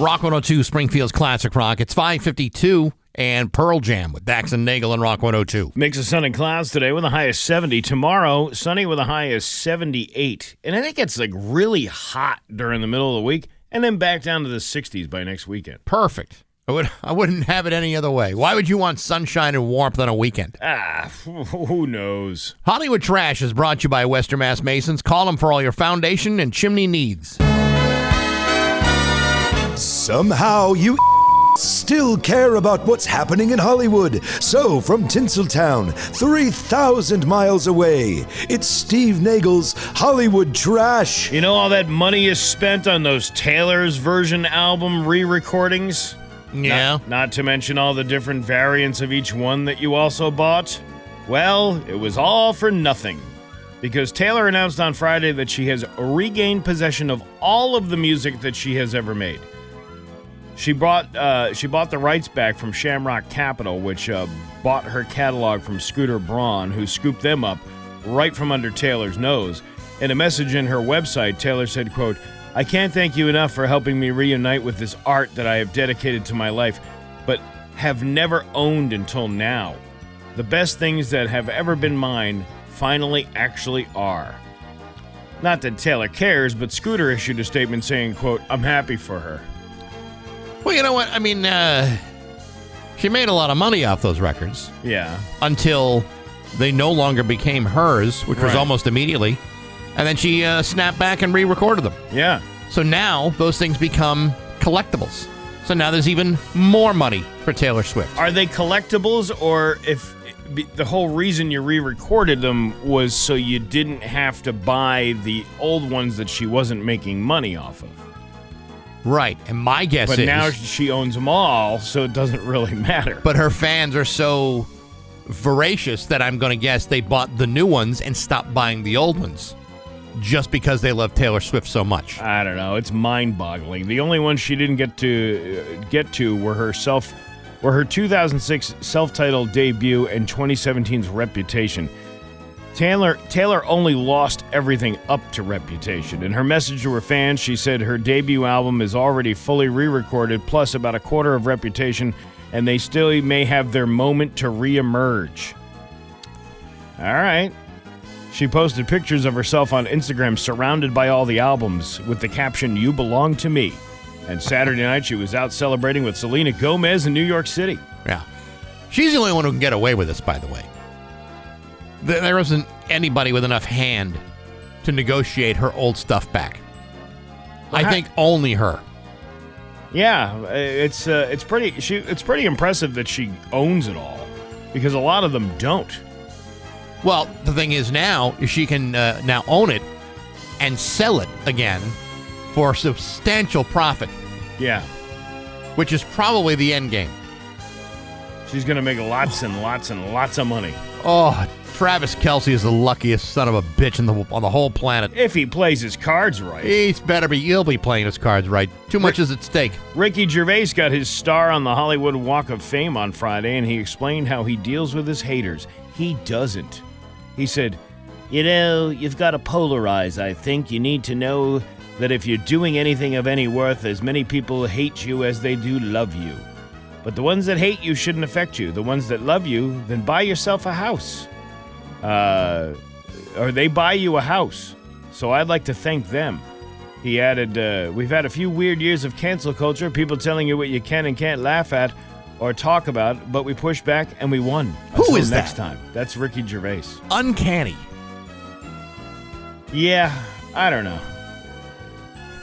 Rock 102, Springfield's Classic Rock. It's 5:52 and Pearl Jam with Bax and Nagle and Rock 102. Mix of sun and clouds today with a high of 70. Tomorrow, sunny with a high of 78. And I think it's like really hot during the middle of the week and then back down to the 60s by next weekend. Perfect. I wouldn't have it any other way. Why would you want sunshine and warmth on a weekend? Who knows? Hollywood Trash is brought to you by Western Mass Masons. Call them for all your foundation and chimney needs. Somehow you still care about what's happening in Hollywood. So from Tinseltown, 3,000 miles away, it's Steve Nagle's Hollywood Trash. You know all that money is spent on those Taylor's version album re-recordings? Yeah. Not to mention all the different variants of each one that you also bought? Well, it was all for nothing. Because Taylor announced on Friday that she has regained possession of all of the music that she has ever made. She bought the rights back from Shamrock Capital, which bought her catalog from Scooter Braun, who scooped them up right from under Taylor's nose. In a message in her website, Taylor said, quote, "I can't thank you enough for helping me reunite with this art that I have dedicated to my life, but have never owned until now. The best things that have ever been mine finally actually are." Not that Taylor cares, but Scooter issued a statement saying, quote, "I'm happy for her." Well, you know what? I mean, she made a lot of money off those records. Yeah. Until they no longer became hers, which was Right. almost immediately. And then she snapped back and re-recorded them. Yeah. So now those things become collectibles. So now there's even more money for Taylor Swift. Are they collectibles, or if the whole reason you re-recorded them was so you didn't have to buy the old ones that she wasn't making money off of? Right. And my guess is... But now she owns them all, so it doesn't really matter. But her fans are so voracious that I'm going to guess they bought the new ones and stopped buying the old ones just because they love Taylor Swift so much. I don't know. It's mind-boggling. The only ones she didn't get to were her 2006 self-titled debut and 2017's Reputation. Taylor only lost everything up to Reputation. In her message to her fans, she said her debut album is already fully re-recorded, plus about a quarter of Reputation, and they still may have their moment to re-emerge. All right. She posted pictures of herself on Instagram surrounded by all the albums with the caption, "You belong to me." And Saturday night, she was out celebrating with Selena Gomez in New York City. Yeah. She's the only one who can get away with this, by the way. There isn't anybody with enough hand to negotiate her old stuff back. I think only her. Yeah, it's pretty impressive that she owns it all, because a lot of them don't. Well, the thing is now, she can now own it and sell it again for a substantial profit. Yeah. Which is probably the end game. She's going to make lots and lots and lots of money. Oh, Travis Kelce is the luckiest son of a bitch on the whole planet. If he plays his cards right. He'll be playing his cards right. Too much is at stake. Ricky Gervais got his star on the Hollywood Walk of Fame on Friday, and he explained how he deals with his haters. He doesn't. He said, "You know, you've got to polarize, I think. You need to know that if you're doing anything of any worth, as many people hate you as they do love you. But the ones that hate you shouldn't affect you. The ones that love you, then buy yourself a house. Or they buy you a house. So I'd like to thank them." He added, "We've had a few weird years of cancel culture, people telling you what you can and can't laugh at or talk about, but we pushed back and we won." Who is next that? time. That's Ricky Gervais. Uncanny. Yeah, I don't know.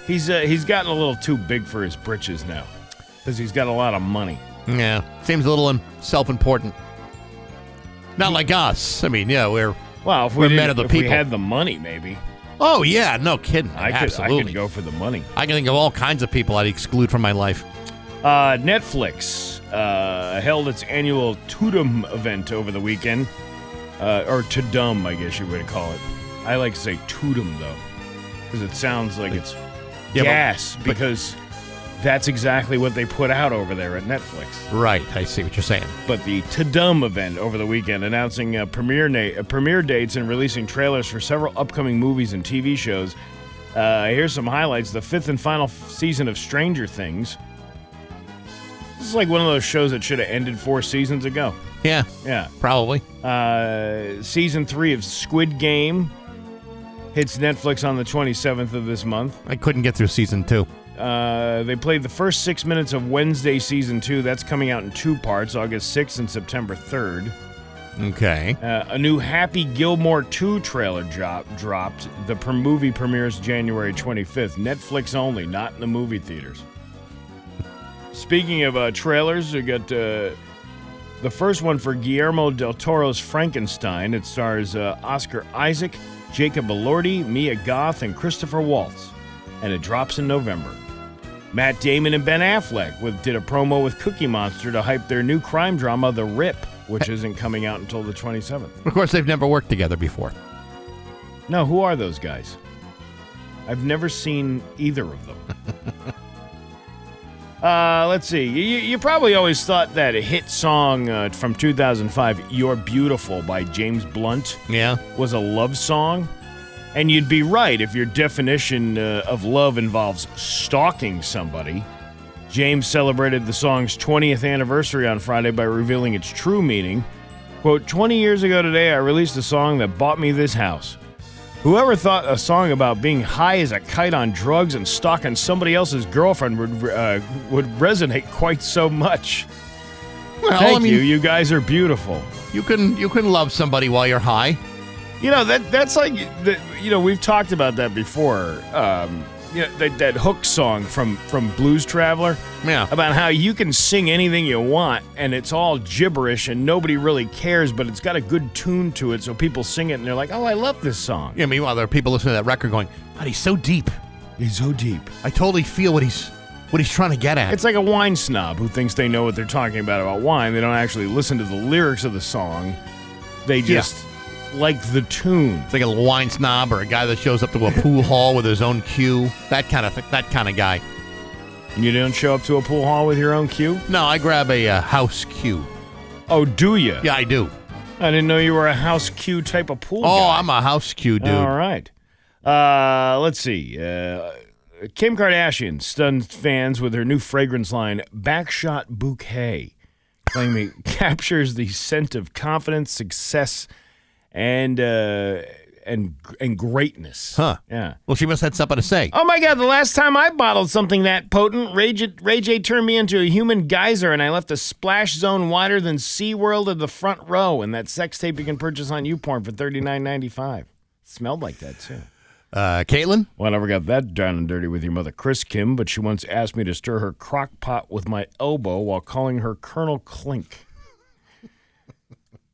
He's gotten a little too big for his britches now, because he's got a lot of money. Yeah, seems a little self-important. Not like us. I mean, yeah, we're men of the people. If we had the money, maybe. Oh, yeah, no kidding. I Absolutely. could go for the money. I can think of all kinds of people I'd exclude from my life. Netflix held its annual Tudum event over the weekend. Or Tudum, I guess you would call it. I like to say Tudum, though, because it sounds like it's gas, because that's exactly what they put out over there at Netflix. Right, I see what you're saying. But the Tudum event over the weekend, announcing premiere dates and releasing trailers for several upcoming movies and TV shows. Here's some highlights. The 5th and final season of Stranger Things This is like one of those shows that should have ended 4 seasons ago. Yeah. Yeah. Probably. Season 3 of Squid Game hits Netflix on the 27th of this month. I couldn't get through season 2. They played the first 6 minutes of Wednesday season 2. That's coming out in 2 parts, August 6th and September 3rd. Okay. A new Happy Gilmore 2 trailer dropped. The movie premieres January 25th. Netflix only, not in the movie theaters. Speaking of trailers, we got the first one for Guillermo del Toro's Frankenstein. It stars Oscar Isaac, Jacob Elordi, Mia Goth, and Christopher Waltz. And it drops in November. Matt Damon and Ben Affleck did a promo with Cookie Monster to hype their new crime drama, The Rip, which isn't coming out until the 27th. Of course, they've never worked together before. No, who are those guys? I've never seen either of them. Let's see. You probably always thought that a hit song from 2005, You're Beautiful by James Blunt, was a love song. And you'd be right if your definition of love involves stalking somebody. James celebrated the song's 20th anniversary on Friday by revealing its true meaning. Quote, 20 years ago today, I released a song that bought me this house. Whoever thought a song about being high as a kite on drugs and stalking somebody else's girlfriend would resonate quite so much? Well, Thank you. You guys are beautiful. You can love somebody while you're high. You know, that's like, we've talked about that before. That hook song from Blues Traveler. Yeah. About how you can sing anything you want, and it's all gibberish, and nobody really cares, but it's got a good tune to it, so people sing it, and they're like, oh, I love this song. Yeah, meanwhile, there are people listening to that record going, God, he's so deep. He's so deep. I totally feel what he's trying to get at. It's like a wine snob who thinks they know what they're talking about wine. They don't actually listen to the lyrics of the song. They just... like the tune. It's like a wine snob or a guy that shows up to a pool hall with his own cue. That kind of guy. You don't show up to a pool hall with your own cue? No, I grab a house cue. Oh, do you? Yeah, I do. I didn't know you were a house cue type of pool guy. Oh, I'm a house cue dude. All right. Let's see. Kim Kardashian stunned fans with her new fragrance line, Backshot Bouquet, claiming it captures the scent of confidence, success, and greatness. Huh. Yeah. Well, she must have had something to say. Oh, my God. The last time I bottled something that potent, Ray J turned me into a human geyser, and I left a splash zone wider than SeaWorld in the front row, and that sex tape you can purchase on YouPorn for $39.95. Smelled like that, too. Caitlin? Well, I never got that down and dirty with your mother, Chris Kim, but she once asked me to stir her crock pot with my elbow while calling her Colonel Clink.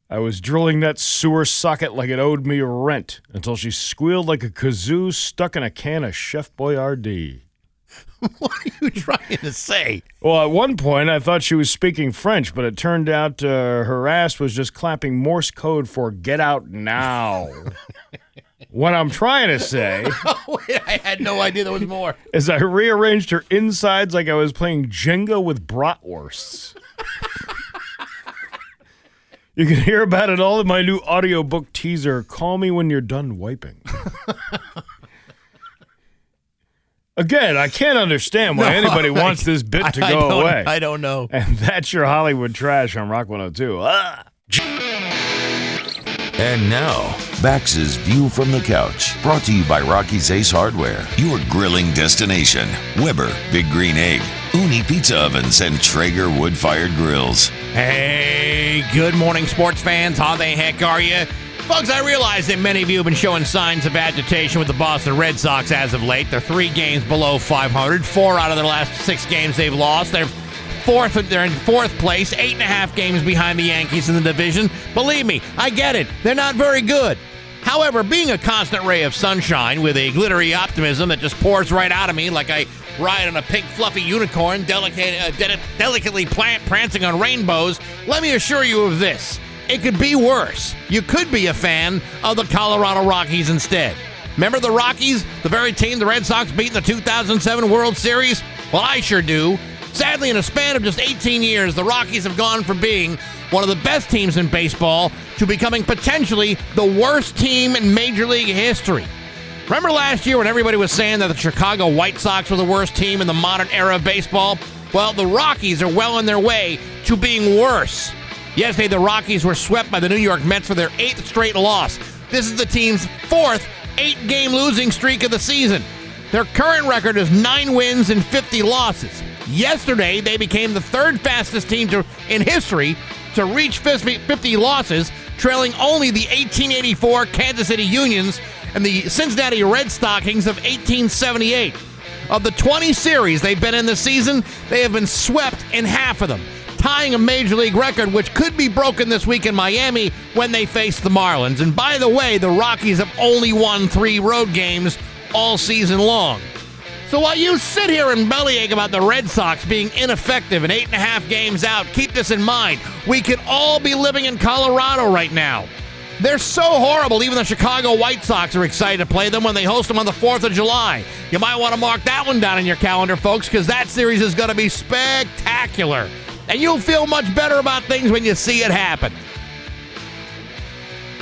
I was drilling that sewer socket like it owed me rent until she squealed like a kazoo stuck in a can of Chef Boyardee. What are you trying to say? Well, at one point, I thought she was speaking French, but it turned out her ass was just clapping Morse code for get out now. What I'm trying to say... Wait, I had no idea there was more. ...is I rearranged her insides like I was playing Jenga with bratwursts. You can hear about it all in my new audiobook teaser, Call Me When You're Done Wiping. Again, I can't understand why anybody wants this bit to go away. I don't know. And that's your Hollywood trash on Rock 102. And now, Bax's View from the Couch, brought to you by Rocky's Ace Hardware, your grilling destination. Weber, Big Green Egg, Uni Pizza Ovens, and Traeger wood-fired grills. Hey, good morning, sports fans. How the heck are you? Folks, I realize that many of you have been showing signs of agitation with the Boston Red Sox as of late. They're 3 games below 500. 4 out of their last 6 games they've lost. They're in fourth place, 8.5 games behind the Yankees in the division. Believe me, I get it. They're not very good. However, being a constant ray of sunshine with a glittery optimism that just pours right out of me like I ride on a pink fluffy unicorn delicately prancing on rainbows, let me assure you of this. It could be worse. You could be a fan of the Colorado Rockies instead. Remember the Rockies, the very team the Red Sox beat in the 2007 World Series? Well, I sure do. Sadly, in a span of just 18 years, the Rockies have gone from being one of the best teams in baseball to becoming potentially the worst team in Major League history. Remember last year when everybody was saying that the Chicago White Sox were the worst team in the modern era of baseball? Well, the Rockies are well on their way to being worse. Yesterday, the Rockies were swept by the New York Mets for their 8th straight loss. This is the team's 4th 8-game losing streak of the season. Their current record is 9 wins and 50 losses. Yesterday, they became the 3rd fastest team in history to reach 50 losses, trailing only the 1884 Kansas City Unions and the Cincinnati Red Stockings of 1878. Of the 20 series they've been in this season, they have been swept in half of them, tying a Major League record which could be broken this week in Miami when they face the Marlins. And by the way, the Rockies have only won 3 road games all season long. So while you sit here and bellyache about the Red Sox being ineffective and 8.5 games out, keep this in mind. We could all be living in Colorado right now. They're so horrible, even the Chicago White Sox are excited to play them when they host them on the 4th of July. You might want to mark that one down in your calendar, folks, because that series is going to be spectacular. And you'll feel much better about things when you see it happen.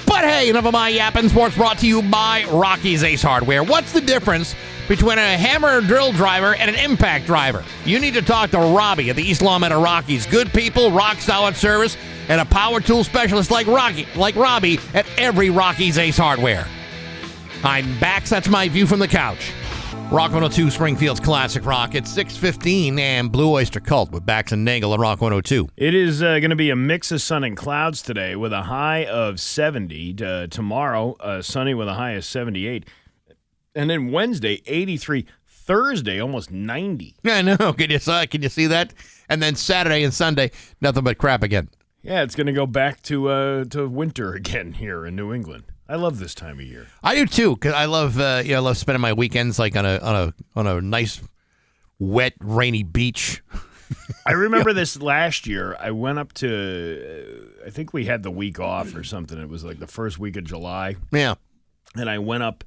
But hey, enough of my yapping. Sports brought to you by Rocky's Ace Hardware. What's the difference between a hammer drill driver and an impact driver? You need to talk to Robbie at the East Lawmeadow Rockies. Good people, rock solid service, and a power tool specialist like Robbie at every Rocky's Ace Hardware. I'm Bax. That's my view from the couch. Rock 102, Springfield's Classic Rock. It's 6:15 and Blue Oyster Cult with Bax and Nagle on Rock 102. It is going to be a mix of sun and clouds today with a high of 70. Tomorrow, sunny with a high of 78. And then Wednesday, 83. Thursday, almost 90. I know. Can you see that? And then Saturday and Sunday, nothing but crap again. Yeah, it's going to go back to winter again here in New England. I love this time of year. I do too, because I love I love spending my weekends like on a nice, wet, rainy beach. I remember this last year. I went up to, I think we had the week off or something. It was like the first week of July. Yeah, and I went up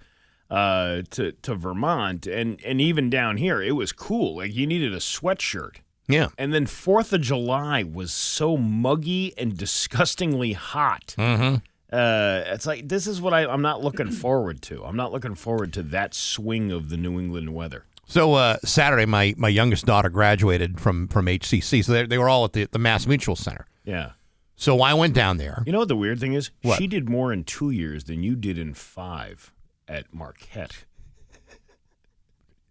to Vermont, and even down here, it was cool. Like you needed a sweatshirt. Yeah. And then 4th of July was so muggy and disgustingly hot. Mm-hmm. It's like, this is what I'm not looking forward to. I'm not looking forward to that swing of the New England weather. So Saturday, my youngest daughter graduated from HCC. So they were all at the Mass Mutual Center. Yeah. So I went down there. You know what the weird thing is? What? She did more in 2 years than you did in 5 at Marquette.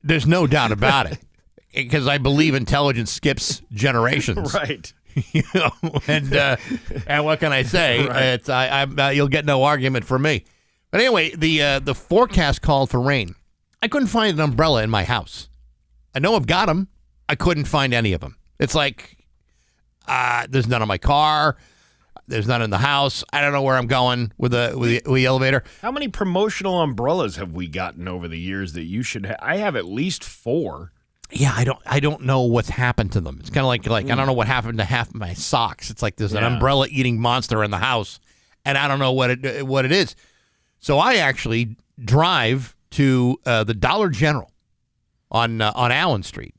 There's no doubt about it. Because I believe intelligence skips generations. Right. You know, and what can I say? Right. You'll get no argument from me. But anyway, the forecast called for rain. I couldn't find an umbrella in my house. I know I've got them. I couldn't find any of them. It's like there's none in my car. There's none in the house. I don't know where I'm going with the elevator. How many promotional umbrellas have we gotten over the years that you should have? I have at least 4. Yeah, I don't know what's happened to them. It's kind of like I don't know what happened to half of my socks. It's like there's an umbrella eating monster in the house, and I don't know what it is. So I actually drive to the Dollar General on Allen Street.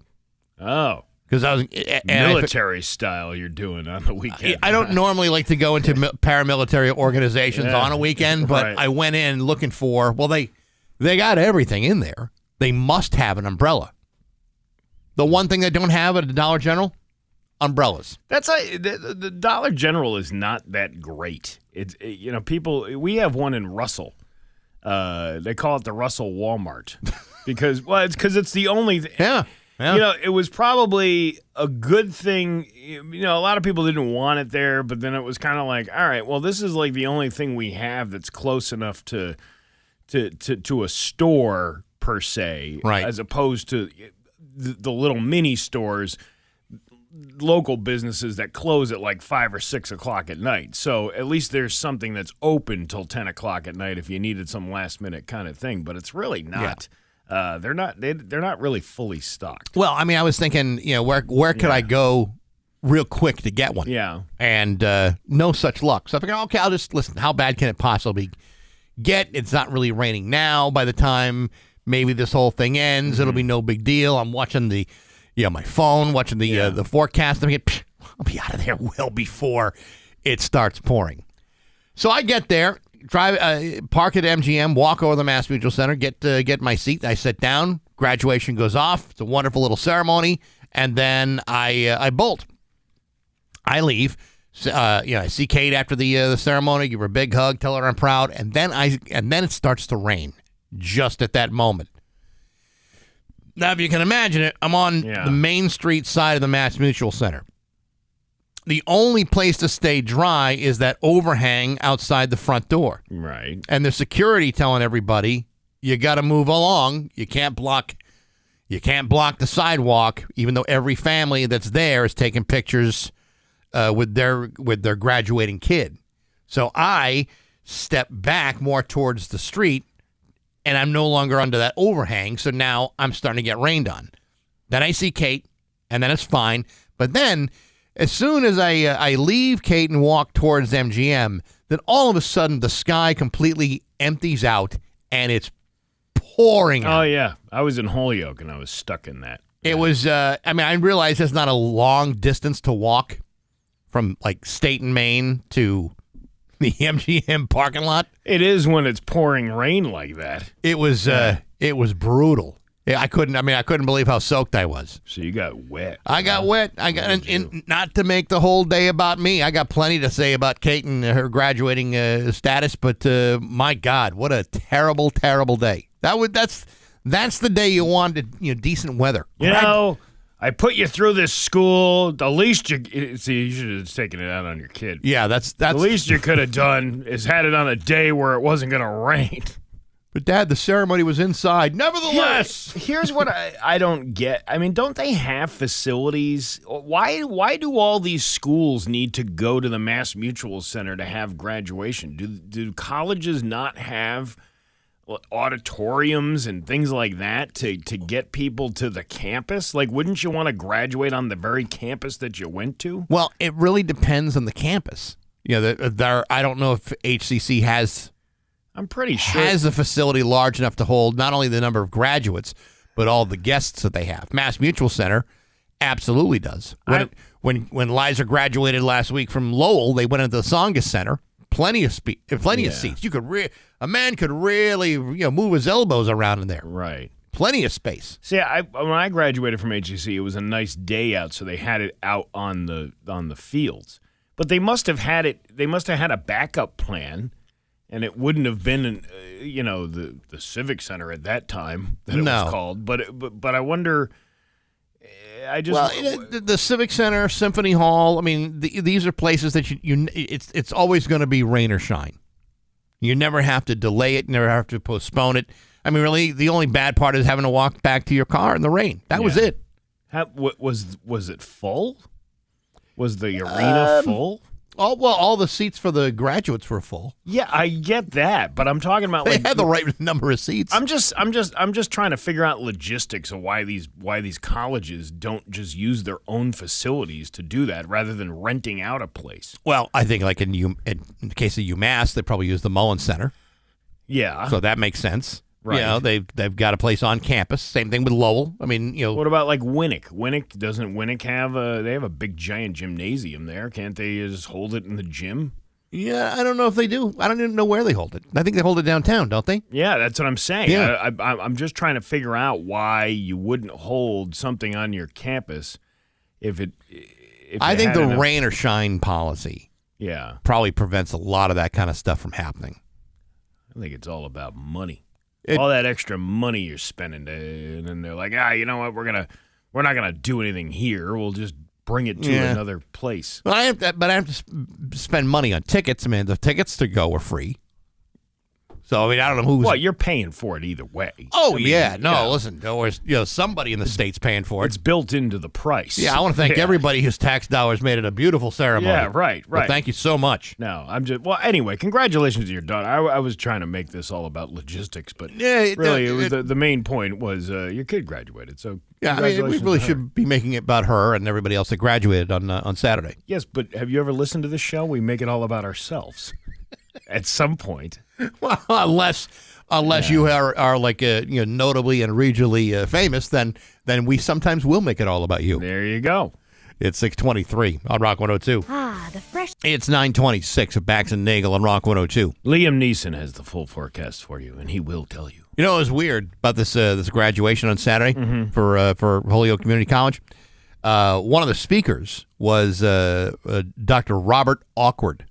Oh, because I was military style. You're doing on the weekend. I don't normally like to go into paramilitary organizations on a weekend, but right. I went in looking for. Well, they got everything in there. They must have an umbrella. The one thing they don't have at the Dollar General, umbrellas. That's the Dollar General is not that great. It's people. We have one in Russell. They call it the Russell Walmart because it's the only. Yeah. It was probably a good thing. A lot of people didn't want it there, but then it was kind of like, all right, well, this is like the only thing we have that's close enough to a store per se, right? As opposed to the little mini stores, local businesses that close at like 5 or 6 o'clock at night. So at least there's something that's open till 10 o'clock at night if you needed some last minute kind of thing. But it's really not. Yeah. They're not really fully stocked. Well, I mean, I was thinking, where could I go real quick to get one? Yeah. And no such luck. So I figured, okay, I'll just listen. How bad can it possibly get? It's not really raining now. By the time maybe this whole thing ends, it'll be no big deal. I'm watching my phone, watching the forecast. I'm thinking, I'll be out of there well before it starts pouring. So I get there, drive, park at MGM, walk over to the Mass Mutual Center, get my seat. I sit down. Graduation goes off. It's a wonderful little ceremony. and then I bolt. I leave. I see Kate after the ceremony, give her a big hug, tell her I'm proud, and then it starts to rain just at that moment. Now, if you can imagine it, I'm on the Main Street side of the Mass Mutual Center. The only place to stay dry is that overhang outside the front door. Right. And the security telling everybody, you got to move along. You can't block the sidewalk, even though every family that's there is taking pictures with their graduating kid. So I step back more towards the street, and I'm no longer under that overhang, so now I'm starting to get rained on. Then I see Kate, and then it's fine. But then, as soon as I leave Kate and walk towards MGM, then all of a sudden the sky completely empties out, and it's pouring out. Oh, yeah. I was in Holyoke, and I was stuck in that. It was, I realize it's not a long distance to walk from, like, State and Maine to the MGM parking lot. It is when it's pouring rain like that. It was brutal. Yeah, I couldn't believe how soaked I was. So you got wet. I got wet. And not to make the whole day about me. I got plenty to say about Kate and her graduating status, but my God, what a terrible, terrible day. That's the day you wanted, decent weather. I put you through this school. The least you should have taken it out on your kid. Yeah, that's the least you could have done is had it on a day where it wasn't going to rain. But Dad, the ceremony was inside. Nevertheless, here's what I don't get. I mean, don't they have facilities? Why do all these schools need to go to the Mass Mutual Center to have graduation? Do colleges not have auditoriums and things like that to get people to the campus? Like, wouldn't you want to graduate on the very campus that you went to? Well, it really depends on the campus. I don't know if HCC has. I'm pretty sure has a facility large enough to hold not only the number of graduates but all the guests that they have. Mass Mutual Center absolutely does. When Liza graduated last week from Lowell, they went into the Tsongas Center. Plenty of seats. A man could really move his elbows around in there. Right. Plenty of space. See, when I graduated from HEC, it was a nice day out, so they had it out on the fields. But they must have had it. They must have had a backup plan, and it wouldn't have been the Civic Center at that time that it was called. But I wonder. The Civic Center, Symphony Hall. I mean, these are places that it's always going to be rain or shine. You never have to delay it. Never have to postpone it. I mean, really, the only bad part is having to walk back to your car in the rain. That was it. Was it full? Was the arena full? All the seats for the graduates were full. Yeah, I get that, but I'm talking about they had the right number of seats. I'm just trying to figure out logistics of why these colleges don't just use their own facilities to do that rather than renting out a place. Well, I think like in the case of UMass, they probably use the Mullen Center. Yeah, so that makes sense. Right. They've got a place on campus. Same thing with Lowell. I mean, What about like Winnick? Doesn't Winnick have a big giant gymnasium there? Can't they just hold it in the gym? Yeah, I don't know if they do. I don't even know where they hold it. I think they hold it downtown, don't they? Yeah, that's what I'm saying. Yeah. I'm just trying to figure out why you wouldn't hold something on your campus if I think the rain or shine policy probably prevents a lot of that kind of stuff from happening. I think it's all about money. All that extra money you're spending, and then they're like, you know what? We're not gonna do anything here. We'll just bring it to another place. But I have to spend money on tickets. I mean, the tickets to go are free. So I mean, I don't know who's. Well, you're paying for it either way. Oh listen, somebody in the state's paying for it. It's built into the price. Yeah, I want to thank everybody whose tax dollars made it a beauuful ceremony. Yeah, right. Well, thank you so much. No, anyway, congratulations to your daughter. I was trying to make this all about logistics, but really, the main point was your kid graduated. So yeah, I mean, we really should be making it about her and everybody else that graduated on Saturday. Yes, but have you ever listened to this show? We make it all about ourselves at some point. Well, unless you are like notably and regionally famous, then we sometimes will make it all about you. There you go. It's 6:23 on Rock 102. The fresh. It's 9:26 of Bax and Nagle on Rock 102. Liam Neeson has the full forecast for you, and he will tell you. You know, it was weird about this graduation on Saturday for Holyoke Community College. One of the speakers was Dr. Robert Awkward.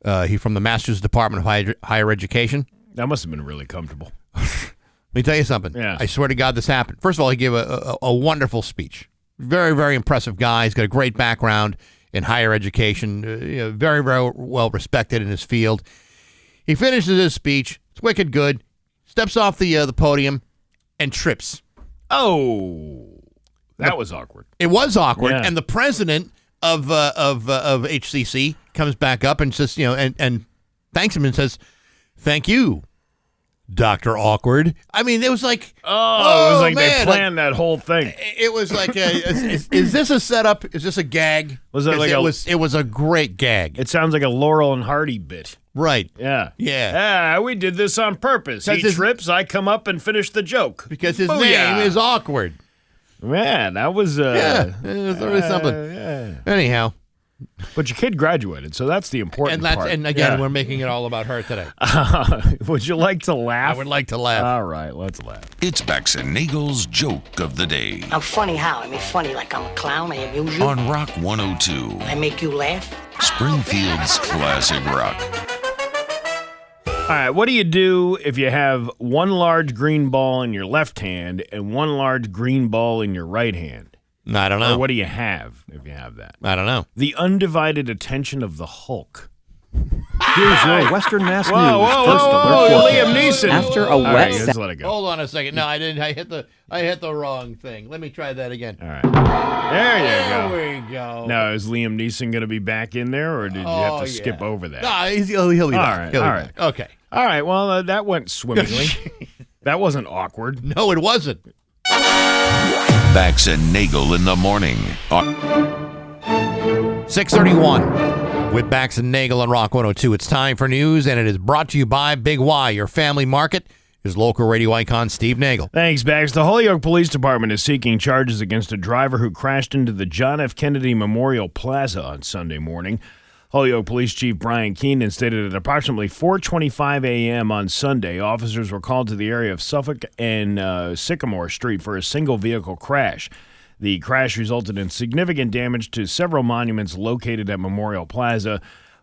He's from the Masters Department of Higher Education. That must have been really comfortable. Let me tell you something. Yeah. I swear to God this happened. First of all, he gave a wonderful speech. Very, very impressive guy. He's got a great background in higher education. Very, very well respected in his field. He finishes his speech. It's wicked good. Steps off the podium and trips. Oh, that was awkward. It was awkward. Yeah. And the president of HCC comes back up and says, and thanks him and says, "Thank you, Dr. Awkward." I mean, it was like, it was like man, they planned that whole thing. It was like, is this a setup? Is this a gag? Was it like it was a great gag. It sounds like a Laurel and Hardy bit. Right. Yeah. Yeah. Yeah, we did this on purpose. He trips, I come up and finish the joke. Because his Booyah. name is Awkward. Man, that was Yeah, it was really something. Yeah. Anyhow. But your kid graduated, so that's the important part. And again, Yeah. we're making it all about her today. Would you like to laugh? I would like to laugh. All right, let's laugh. It's Bax and Nagle's Joke of the Day I'm funny how? I mean, funny like I'm a clown. I amuse you. on Rock 102, I make you laugh. Springfield's classic rock. All right, what do you do if you have one large green ball in your left hand and one large green ball in your right hand? I don't know. Or what do you have if you have that? I don't know. The undivided attention of the Hulk. Here's your Western Mass News. Whoa, First alert. Liam Neeson. After a All wet right, sa- let's let it go. Hold on a second. No, I didn't. I hit the wrong thing. Let me try that again. All right. There you go. There we go. Now, is Liam Neeson going to be back in there, or did you have to skip over that? No, he'll be back. right, He'll be all back. Okay. All right, well, that went swimmingly. That wasn't awkward. No, it wasn't. Bax and Nagle in the morning. 6:31 with Bax and Nagle on Rock 102. It's time for news, and it is brought to you by Big Y, your family market. Is local radio icon Steve Nagle. Thanks, Bax. The Holyoke Police Department is seeking charges against a driver who crashed into the John F. Kennedy Memorial Plaza on Sunday morning. Holyoke Police Chief Brian Keenan stated at approximately 4:25 a.m. on Sunday, officers were called to the area of Suffolk and Sycamore Street for a single vehicle crash. The crash resulted in significant damage to several monuments located at Memorial Plaza.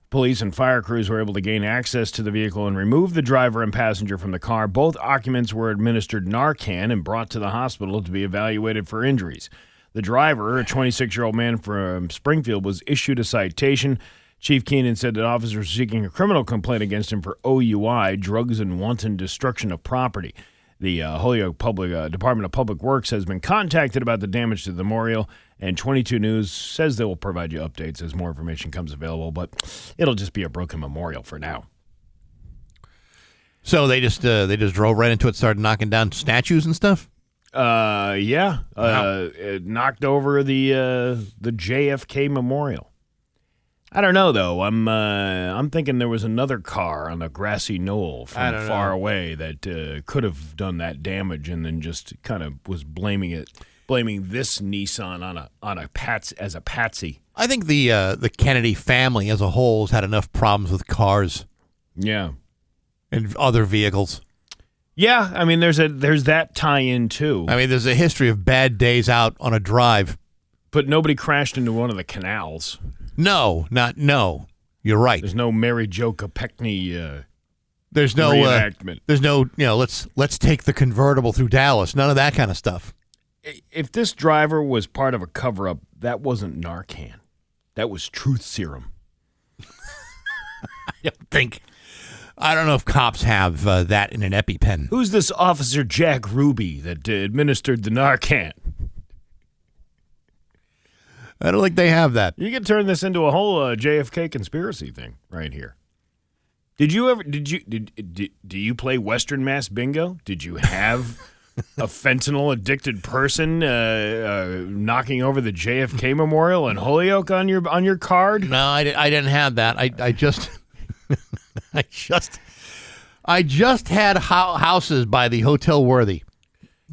Police and fire crews were able to gain access to the vehicle and remove the driver and passenger from the car. Both occupants were administered Narcan and brought to the hospital to be evaluated for injuries. The driver, a 26-year-old man from Springfield, was issued a citation. Chief Keenan said that officers were seeking a criminal complaint against him for OUI, drugs and wanton destruction of property. The Holyoke Department of Public Works has been contacted about the damage to the memorial, and 22 News says they will provide you updates as more information comes available, but it'll just be a broken memorial for now. So they just drove right into it, started knocking down statues and stuff? Yeah. It knocked over the JFK Memorial. I don't know though. I'm thinking there was another car on a grassy knoll from far away that could have done that damage, and then just kind of was blaming this Nissan on a patsy. I think the Kennedy family as a whole has had enough problems with cars Yeah. and other vehicles. Yeah, I mean there's that tie-in too. I mean, there's a history of bad days out on a drive. But nobody crashed into one of the canals. No. You're right. There's no Mary Jo Kopechne There's no reenactment. There's no, let's take the convertible through Dallas. None of that kind of stuff. If this driver was part of a cover-up, that wasn't Narcan. That was truth serum. I don't know if cops have that in an EpiPen. Who's this Officer Jack Ruby that administered the Narcan? I don't think they have that. You could turn this into a whole JFK conspiracy thing right here. Do you play Western Mass Bingo? Did you have a fentanyl addicted person knocking over the JFK Memorial in Holyoke on your card? No, I didn't have that. I just I just had houses by the Hotel Worthy.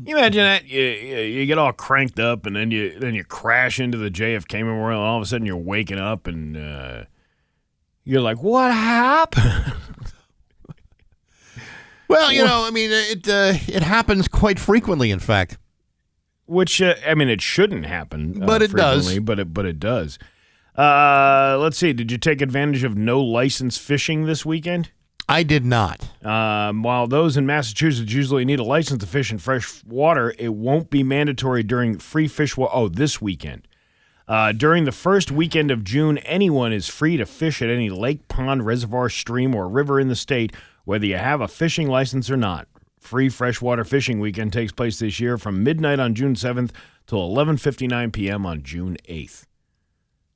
You imagine that you get all cranked up and then you crash into the JFK Memorial, and all of a sudden you're waking up and you're like, what happened? Well, I mean, it happens quite frequently. In fact, Which, it shouldn't happen. But it does. frequently, But it does. Let's see. Did you take advantage of no license fishing this weekend? I did not. While those in Massachusetts usually need a license to fish in fresh water, it won't be mandatory during free fish. This weekend. During the first weekend of June, anyone is free to fish at any lake, pond, reservoir, stream, or river in the state, whether you have a fishing license or not. Free freshwater fishing weekend takes place this year from midnight on June 7th till 11:59 p.m. on June 8th.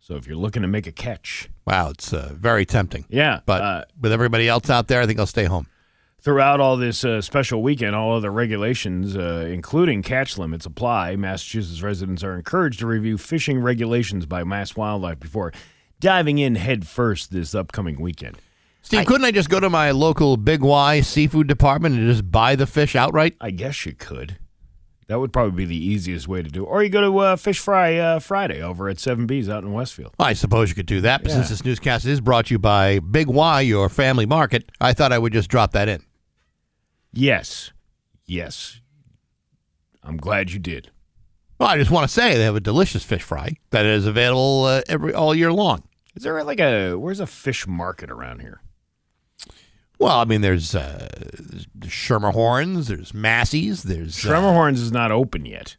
So if you're looking to make a catch. Wow, it's very tempting. Yeah. But with everybody else out there, I think I'll stay home. Throughout all this special weekend, all other regulations, including catch limits, apply. Massachusetts residents are encouraged to review fishing regulations by Mass Wildlife before diving in head first this upcoming weekend. Steve, couldn't I just go to my local Big Y seafood department and just buy the fish outright? I guess you could. That would probably be the easiest way to do it. Or you go to Fish Fry Friday over at 7B's out in Westfield. I suppose you could do that, but since this newscast is brought to you by Big Y, your family market, I thought I would just drop that in. Yes. I'm glad you did. Well, I just want to say they have a delicious fish fry that is available all year long. Is there where's a fish market around here? Well, I mean, there's Schermerhorns, there's Massey's, there's Schermerhorns is not open yet.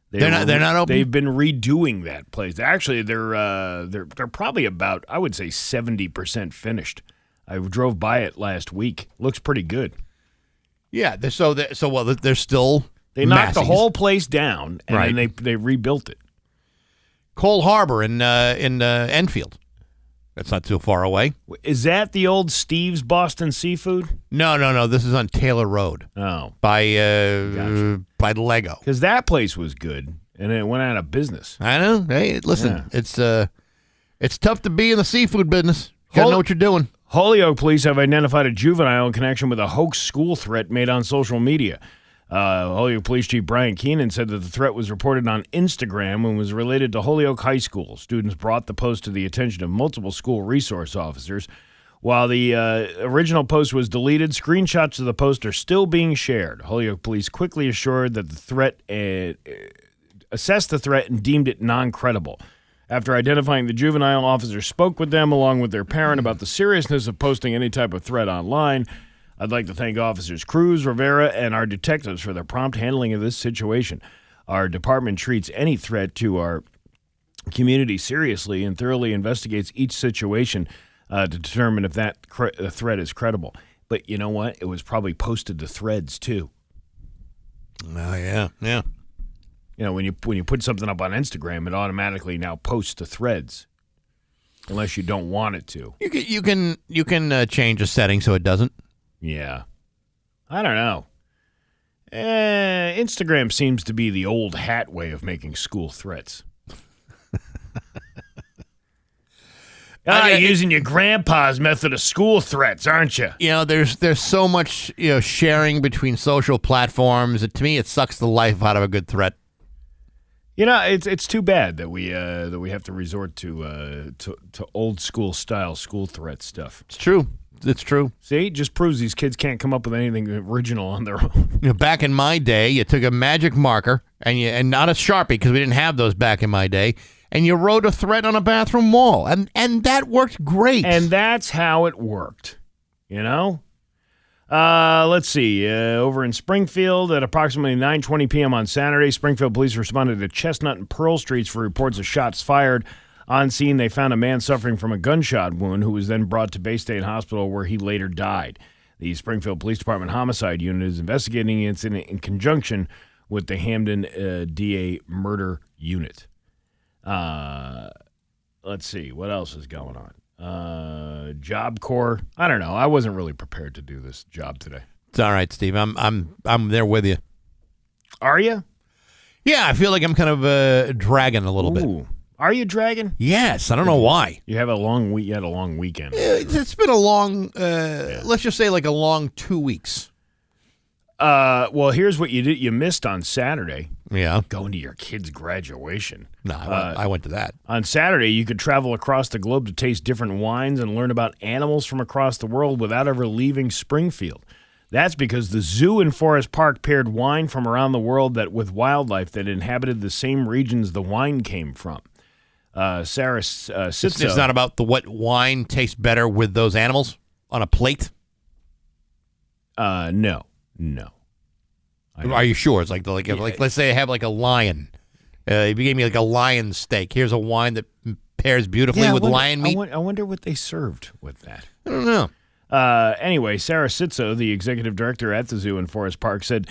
They're not open. They've been redoing that place. Actually, they're probably about, I would say, 70% finished. I drove by it last week. Looks pretty good. Yeah, they're still They knocked the whole place down and then they rebuilt it. Cole Harbor in Enfield. That's not too far away. Is that the old Steve's Boston Seafood? No. This is on Taylor Road. Oh, by Lego. Because that place was good, and it went out of business. I know. Hey, listen, it's tough to be in the seafood business. You gotta know what you're doing. Holyoke police have identified a juvenile in connection with a hoax school threat made on social media. Holyoke Police Chief Brian Keenan said that the threat was reported on Instagram and was related to Holyoke High School. Students brought the post to the attention of multiple school resource officers. While the original post was deleted, screenshots of the post are still being shared. Holyoke Police quickly assured that the threat assessed the threat and deemed it non-credible. After identifying the juvenile, officers spoke with them along with their parent about the seriousness of posting any type of threat online. I'd like to thank Officers Cruz, Rivera, and our detectives for their prompt handling of this situation. Our department treats any threat to our community seriously and thoroughly investigates each situation to determine if that threat is credible. But you know what? It was probably posted to Threads, too. Oh, yeah. You know, when you put something up on Instagram, it automatically now posts to Threads, unless you don't want it to. You can change a setting so it doesn't. Yeah. I don't know. Instagram seems to be the old hat way of making school threats. Using your grandpa's method of school threats, aren't you? You know, there's so much sharing between social platforms. To me, it sucks the life out of a good threat. You know, it's too bad that we have to resort to old school style school threat stuff. It's true. It's true. See, it just proves these kids can't come up with anything original on their own. Back in my day, you took a magic marker and not a Sharpie, because we didn't have those back in my day, and you wrote a threat on a bathroom wall, and that worked great. And that's how it worked, you know? Let's see. Over in Springfield at approximately 9:20 p.m. on Saturday, Springfield police responded to Chestnut and Pearl Streets for reports of shots fired. On scene, they found a man suffering from a gunshot wound who was then brought to Bay State Hospital, where he later died. The Springfield Police Department Homicide Unit is investigating the incident in conjunction with the Hamden DA Murder Unit. Let's see. What else is going on? Job Corps. I don't know. I wasn't really prepared to do this job today. It's all right, Steve. I'm there with you. Are you? Yeah, I feel like I'm kind of dragging a little bit. Are you dragging? Yes, I don't know why. You have a long week. You had a long weekend. It's been a long, let's just say like a long 2 weeks. Well, here's what you did. You missed on Saturday. Yeah. Going to your kid's graduation. No, I went to that. On Saturday, you could travel across the globe to taste different wines and learn about animals from across the world without ever leaving Springfield. That's because the zoo and forest park paired wine from around the world with wildlife that inhabited the same regions the wine came from. Sarah Sitzo. It's not about what wine tastes better with those animals on a plate? No. Are you sure? It's like let's say I have like a lion. If you gave me like a lion steak, here's a wine that pairs beautifully with lion meat. I wonder what they served with that. I don't know. Anyway, Sarah Sitzo, the executive director at the Zoo and Forest Park, said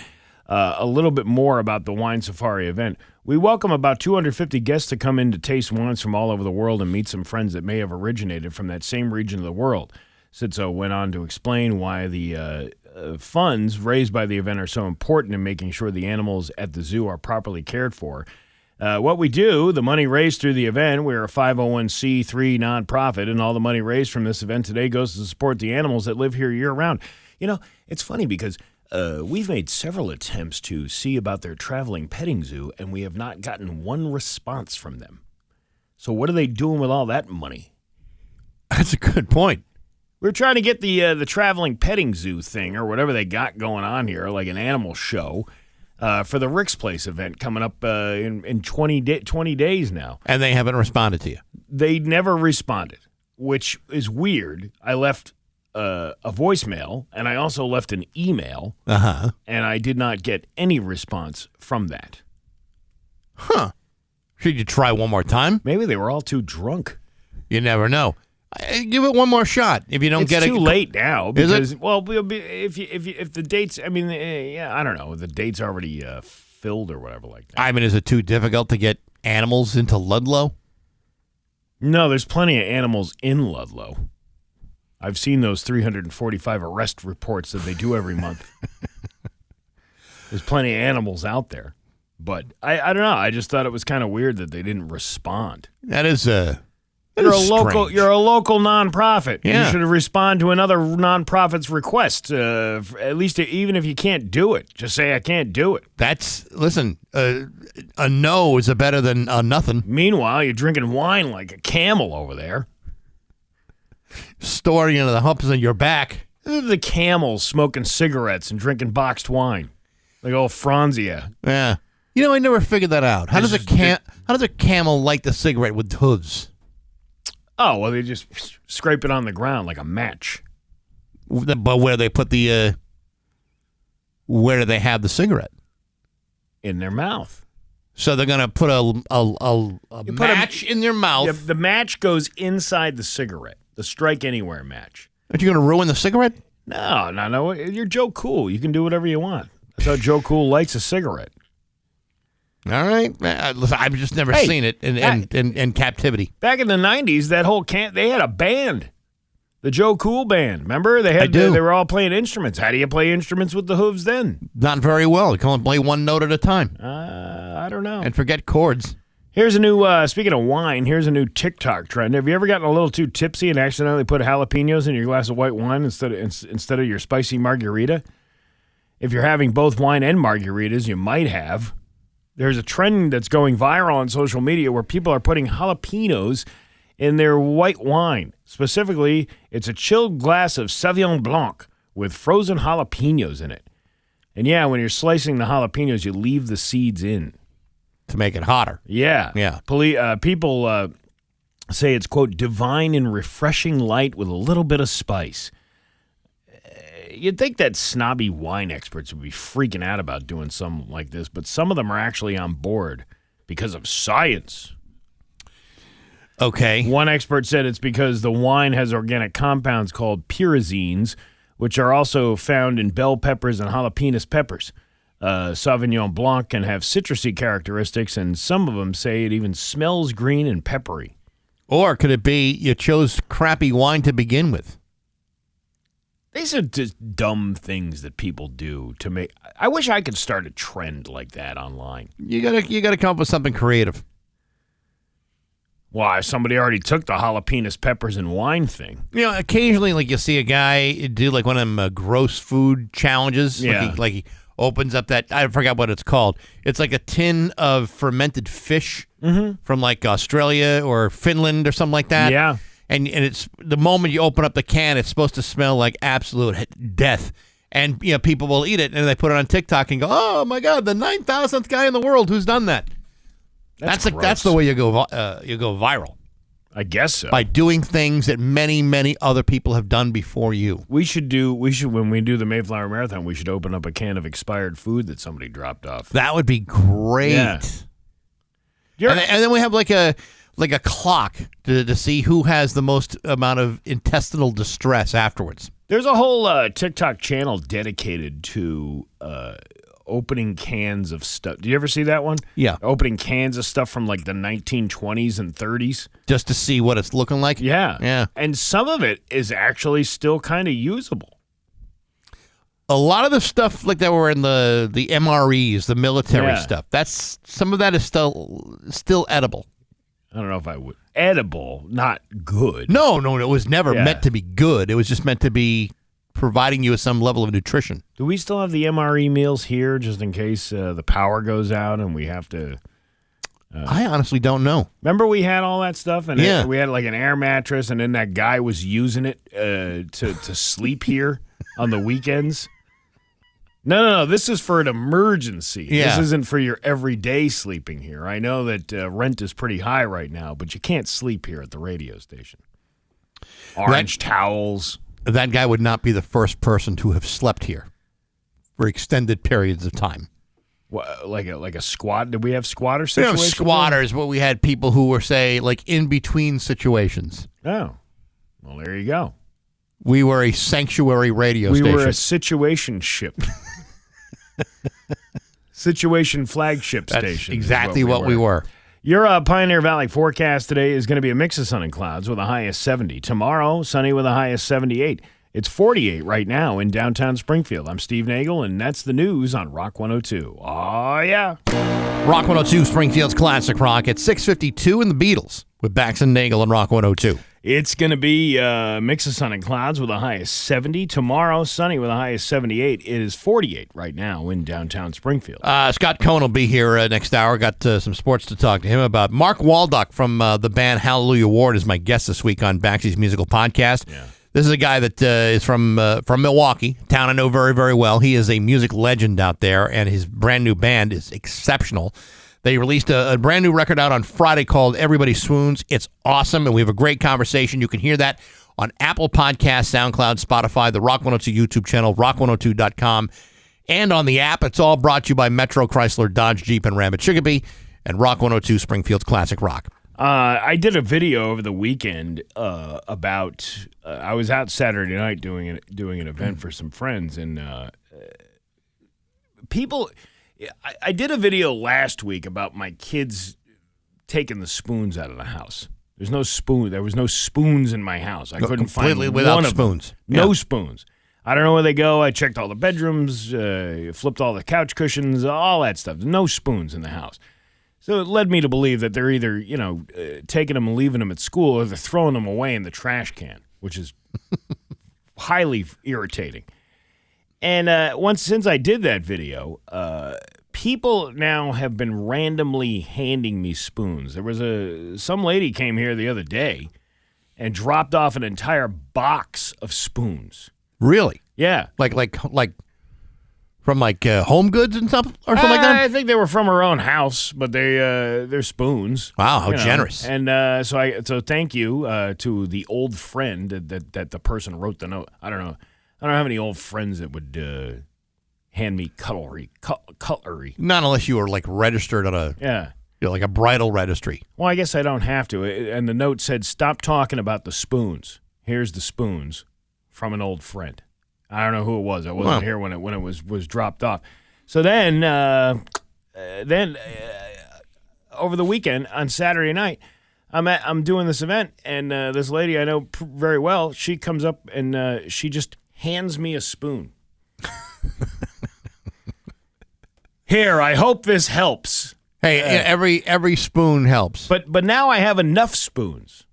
a little bit more about the wine safari event. We welcome about 250 guests to come in to taste wines from all over the world and meet some friends that may have originated from that same region of the world. Sitzo went on to explain why the funds raised by the event are so important in making sure the animals at the zoo are properly cared for. What we do, the money raised through the event, we're a 501c3 nonprofit, and all the money raised from this event today goes to support the animals that live here year-round. You know, it's funny because we've made several attempts to see about their traveling petting zoo, and we have not gotten one response from them. So what are they doing with all that money? That's a good point. We're trying to get the traveling petting zoo thing or whatever they got going on here, like an animal show, for the Rick's Place event coming up in 20 days now. And they haven't responded to you. They never responded, which is weird. I left a voicemail, and I also left an email, and I did not get any response from that. Huh. Should you try one more time? Maybe they were all too drunk. You never know. Give it one more shot. If you don't get it, it's too late now. Because, Is it? Well, if the dates, I mean, I don't know. The date's already filled or whatever like that. I mean, is it too difficult to get animals into Ludlow? No, there's plenty of animals in Ludlow. I've seen those 345 arrest reports that they do every month. There's plenty of animals out there. But I don't know. I just thought it was kind of weird that they didn't respond. That is You're a strange. You're a local nonprofit. Yeah. You should respond to another nonprofit's request. At least, even if you can't do it, just say I can't do it. Listen. A no is better than a nothing. Meanwhile, you're drinking wine like a camel over there. Storing into the humps on your back. The camels smoking cigarettes and drinking boxed wine, like old Franzia. Yeah. You know, I never figured that out. How does a camel light the cigarette with hooves? Oh, well, they just scrape it on the ground like a match. But where they put where do they have the cigarette? In their mouth. So they're gonna put a match in their mouth. The match goes inside the cigarette. The Strike Anywhere match. Aren't you gonna ruin the cigarette? No. You're Joe Cool. You can do whatever you want. That's how Joe Cool lights a cigarette. All right. Listen, I've just never seen it in captivity. Back in the 90s, that whole they had a band. The Joe Cool Band. Remember? They were all playing instruments. How do you play instruments with the hooves then? Not very well. You can only play one note at a time. I don't know. And forget chords. Here's a new, speaking of wine, here's a new TikTok trend. Have you ever gotten a little too tipsy and accidentally put jalapenos in your glass of white wine instead of your spicy margarita? If you're having both wine and margaritas, you might have. There's a trend that's going viral on social media where people are putting jalapenos in their white wine. Specifically, it's a chilled glass of Sauvignon Blanc with frozen jalapenos in it. And yeah, when you're slicing the jalapenos, you leave the seeds in. To make it hotter. Yeah. Yeah. People say it's, quote, divine and refreshing light with a little bit of spice. You'd think that snobby wine experts would be freaking out about doing something like this, but some of them are actually on board because of science. Okay. One expert said it's because the wine has organic compounds called pyrazines, which are also found in bell peppers and jalapenos peppers. Sauvignon Blanc can have citrusy characteristics, and some of them say it even smells green and peppery. Or could it be you chose crappy wine to begin with? These are just dumb things that people do to make. I wish I could start a trend like that online. You gotta come up with something creative. Why? Somebody already took the jalapenos, peppers, and wine thing. You know, occasionally, like you see a guy do like one of them gross food challenges. Yeah. Like he opens up that, I forgot what it's called. It's like a tin of fermented fish from like Australia or Finland or something like that. Yeah. And it's the moment you open up the can, it's supposed to smell like absolute death. And people will eat it, and they put it on TikTok and go, "Oh my God, the 9,000th guy in the world who's done that." That's the way you go viral. I guess so. By doing things that many, many other people have done before you. We should when we do the Mayflower Marathon, we should open up a can of expired food that somebody dropped off. That would be great. Yeah. And then we have like a clock to see who has the most amount of intestinal distress afterwards. There's a whole TikTok channel dedicated to opening cans of stuff. Do you ever see that one? Yeah. Opening cans of stuff from like the 1920s and 30s. Just to see what it's looking like? Yeah. Yeah. And some of it is actually still kind of usable. A lot of the stuff like that were in the MREs, the military stuff. Some of that is still edible. I don't know if I would. Edible, not good. No, it was never meant to be good. It was just meant to be providing you with some level of nutrition. Do we still have the MRE meals here just in case the power goes out and we have to... I honestly don't know. Remember we had all that stuff? And Yeah. we had like an air mattress, and then that guy was using it to sleep here on the weekends. No. This is for an emergency. Yeah. This isn't for your everyday sleeping here. I know that rent is pretty high right now, but you can't sleep here at the radio station. Orange towels. That guy would not be the first person to have slept here for extended periods of time. What, like a squat? Did we have squatter We situations? have squatters, but we had people who were, say, like in between situations. Oh. Well, there you go. We were a sanctuary radio station. We were a situation ship. Situation flagship That's station. exactly what we were. Your Pioneer Valley forecast today is going to be a mix of sun and clouds with a high of 70. Tomorrow, sunny with a high of 78. It's 48 right now in downtown Springfield. I'm Steve Nagle, and that's the news on Rock 102. Oh, yeah. Rock 102, Springfield's Classic Rock at 6:52 in the Beatles with Bax and Nagle on Rock 102. It's going to be a mix of sun and clouds with a high of 70. Tomorrow, sunny with a high of 78. It is 48 right now in downtown Springfield. Scott Cohn will be here next hour. Got some sports to talk to him about. Mark Waldock from the band Hallelujah Ward is my guest this week on Baxy's Musical Podcast. Yeah. This is a guy that is from Milwaukee, town I know very, very well. He is a music legend out there, and his brand new band is exceptional. They released a brand new record out on Friday called Everybody Swoons. It's awesome, and we have a great conversation. You can hear that on Apple Podcasts, SoundCloud, Spotify, the Rock 102 YouTube channel, rock102.com, and on the app. It's all brought to you by Metro, Chrysler, Dodge, Jeep, and Ram at Chicopee, and Rock 102 Springfield's Classic Rock. I did a video over the weekend about I was out Saturday night doing an event for some friends, and people. I did a video last week about my kids taking the spoons out of the house. There was no spoons in my house. I couldn't find completely without one of them. spoons. No Yeah. spoons. I don't know where they go. I checked all the bedrooms, flipped all the couch cushions, all that stuff. No spoons in the house. So it led me to believe that they're either, taking them and leaving them at school, or they're throwing them away in the trash can, which is highly irritating. And since I did that video, people now have been randomly handing me spoons. There was some lady came here the other day and dropped off an entire box of spoons. Really? Yeah. Like from Home Goods and stuff or something like that? I think they were from her own house, but they're spoons. Wow, how generous. And so thank you to the old friend that the person wrote the note. I don't have any old friends that would hand me cutlery. Not unless you were registered on a bridal registry. Well, I guess I don't have to. And the note said, "Stop talking about the spoons. Here's the spoons from an old friend." I don't know who it was. I wasn't here when it was dropped off. So then over the weekend on Saturday night, I'm doing this event, and this lady I know very well, she comes up and she just hands me a spoon. Here, I hope this helps. Hey, every spoon helps. But now I have enough spoons.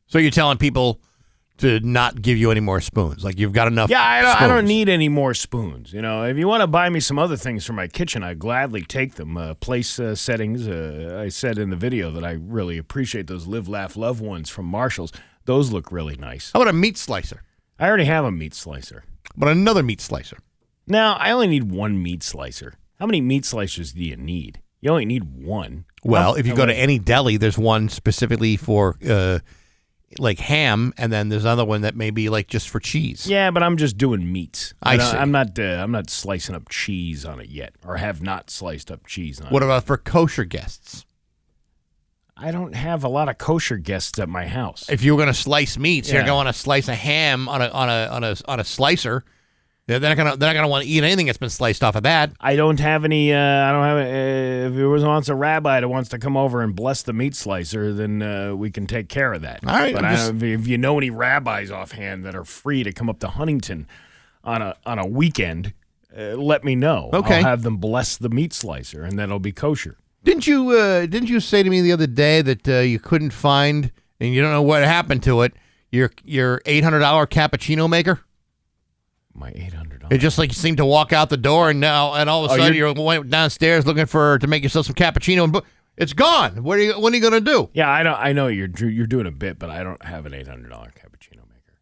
So you're telling people to not give you any more spoons? Like you've got enough? Yeah, I don't spoons. need any more spoons. If you want to buy me some other things for my kitchen, I'd gladly take them. Place settings. I said in the video that I really appreciate those Live, Laugh, Love ones from Marshall's. Those look really nice. How about a meat slicer? I already have a meat slicer. but another meat slicer. Now, I only need one meat slicer. How many meat slicers do you need? You only need one. Well, if you go to any deli, there's one specifically for like ham, and then there's another one that may be like just for cheese. Yeah, but I'm just doing meats. I see. I'm not slicing up cheese on it yet, or have not sliced up cheese on it. What about for kosher guests? I don't have a lot of kosher guests at my house. If you were going to slice meats, you're Yeah. going to slice a ham on a slicer. They're not gonna want to eat anything that's been sliced off of that. I don't have any. I don't have. If there wants a rabbi that wants to come over and bless the meat slicer, then we can take care of that. All right, But I'm if you know any rabbis offhand that are free to come up to Huntington on a weekend, let me know. Okay. I'll have them bless the meat slicer, and that'll be kosher. Didn't you say to me the other day that you couldn't find and you don't know what happened to it? Your $800 cappuccino maker. My $800. It just like you seemed to walk out the door and all of a sudden you went downstairs looking to make yourself some cappuccino and it's gone. What are you going to do? Yeah, I know you're doing a bit, but I don't have an $800 cappuccino maker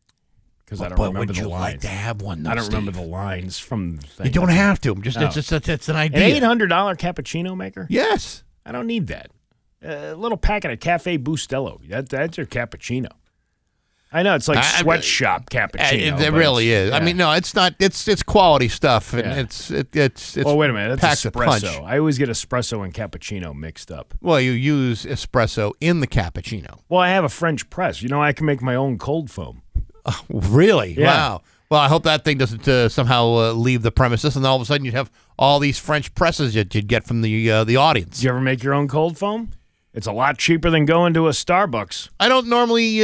because I don't remember would the you lines. like to have one? Though, I don't remember Steve? the lines from the thing. You don't have to. No. It's an An idea. $800 cappuccino maker? Yes. I don't need that. A little packet of Cafe Bustelo. That's your cappuccino. I know it's like sweatshop cappuccino. It really is. Yeah. I mean, no, it's not. It's quality stuff, and Yeah. it's. Well, wait a minute. That's packs a punch. espresso. I always get espresso and cappuccino mixed up. Well, you use espresso in the cappuccino. Well, I have a French press. You know, I can make my own cold foam. Really? Yeah. Wow. Well, I hope that thing doesn't somehow leave the premises, and all of a sudden you'd have all these French presses that you'd get from the audience. Did you ever make your own cold foam? It's a lot cheaper than going to a Starbucks. I don't normally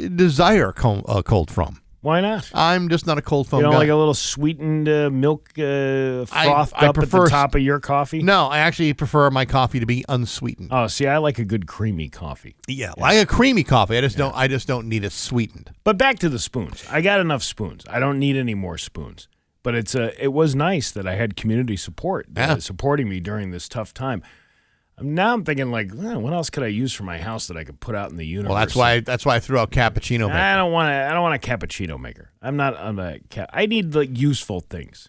desire cold foam. Why not? I'm just not a cold foam You don't guy. like a little sweetened milk frothed I up prefer at the top of your coffee? No, I actually prefer my coffee to be unsweetened. Oh, see, I like a good creamy coffee. Yeah, like a creamy coffee. I just don't need it sweetened. But back to the spoons. I got enough spoons. I don't need any more spoons. But it was nice that I had community support supporting me during this tough time. Now I'm thinking like, what else could I use for my house that I could put out in the universe? Well, that's why I threw out cappuccino maker. I don't want a cappuccino maker. I need like useful things.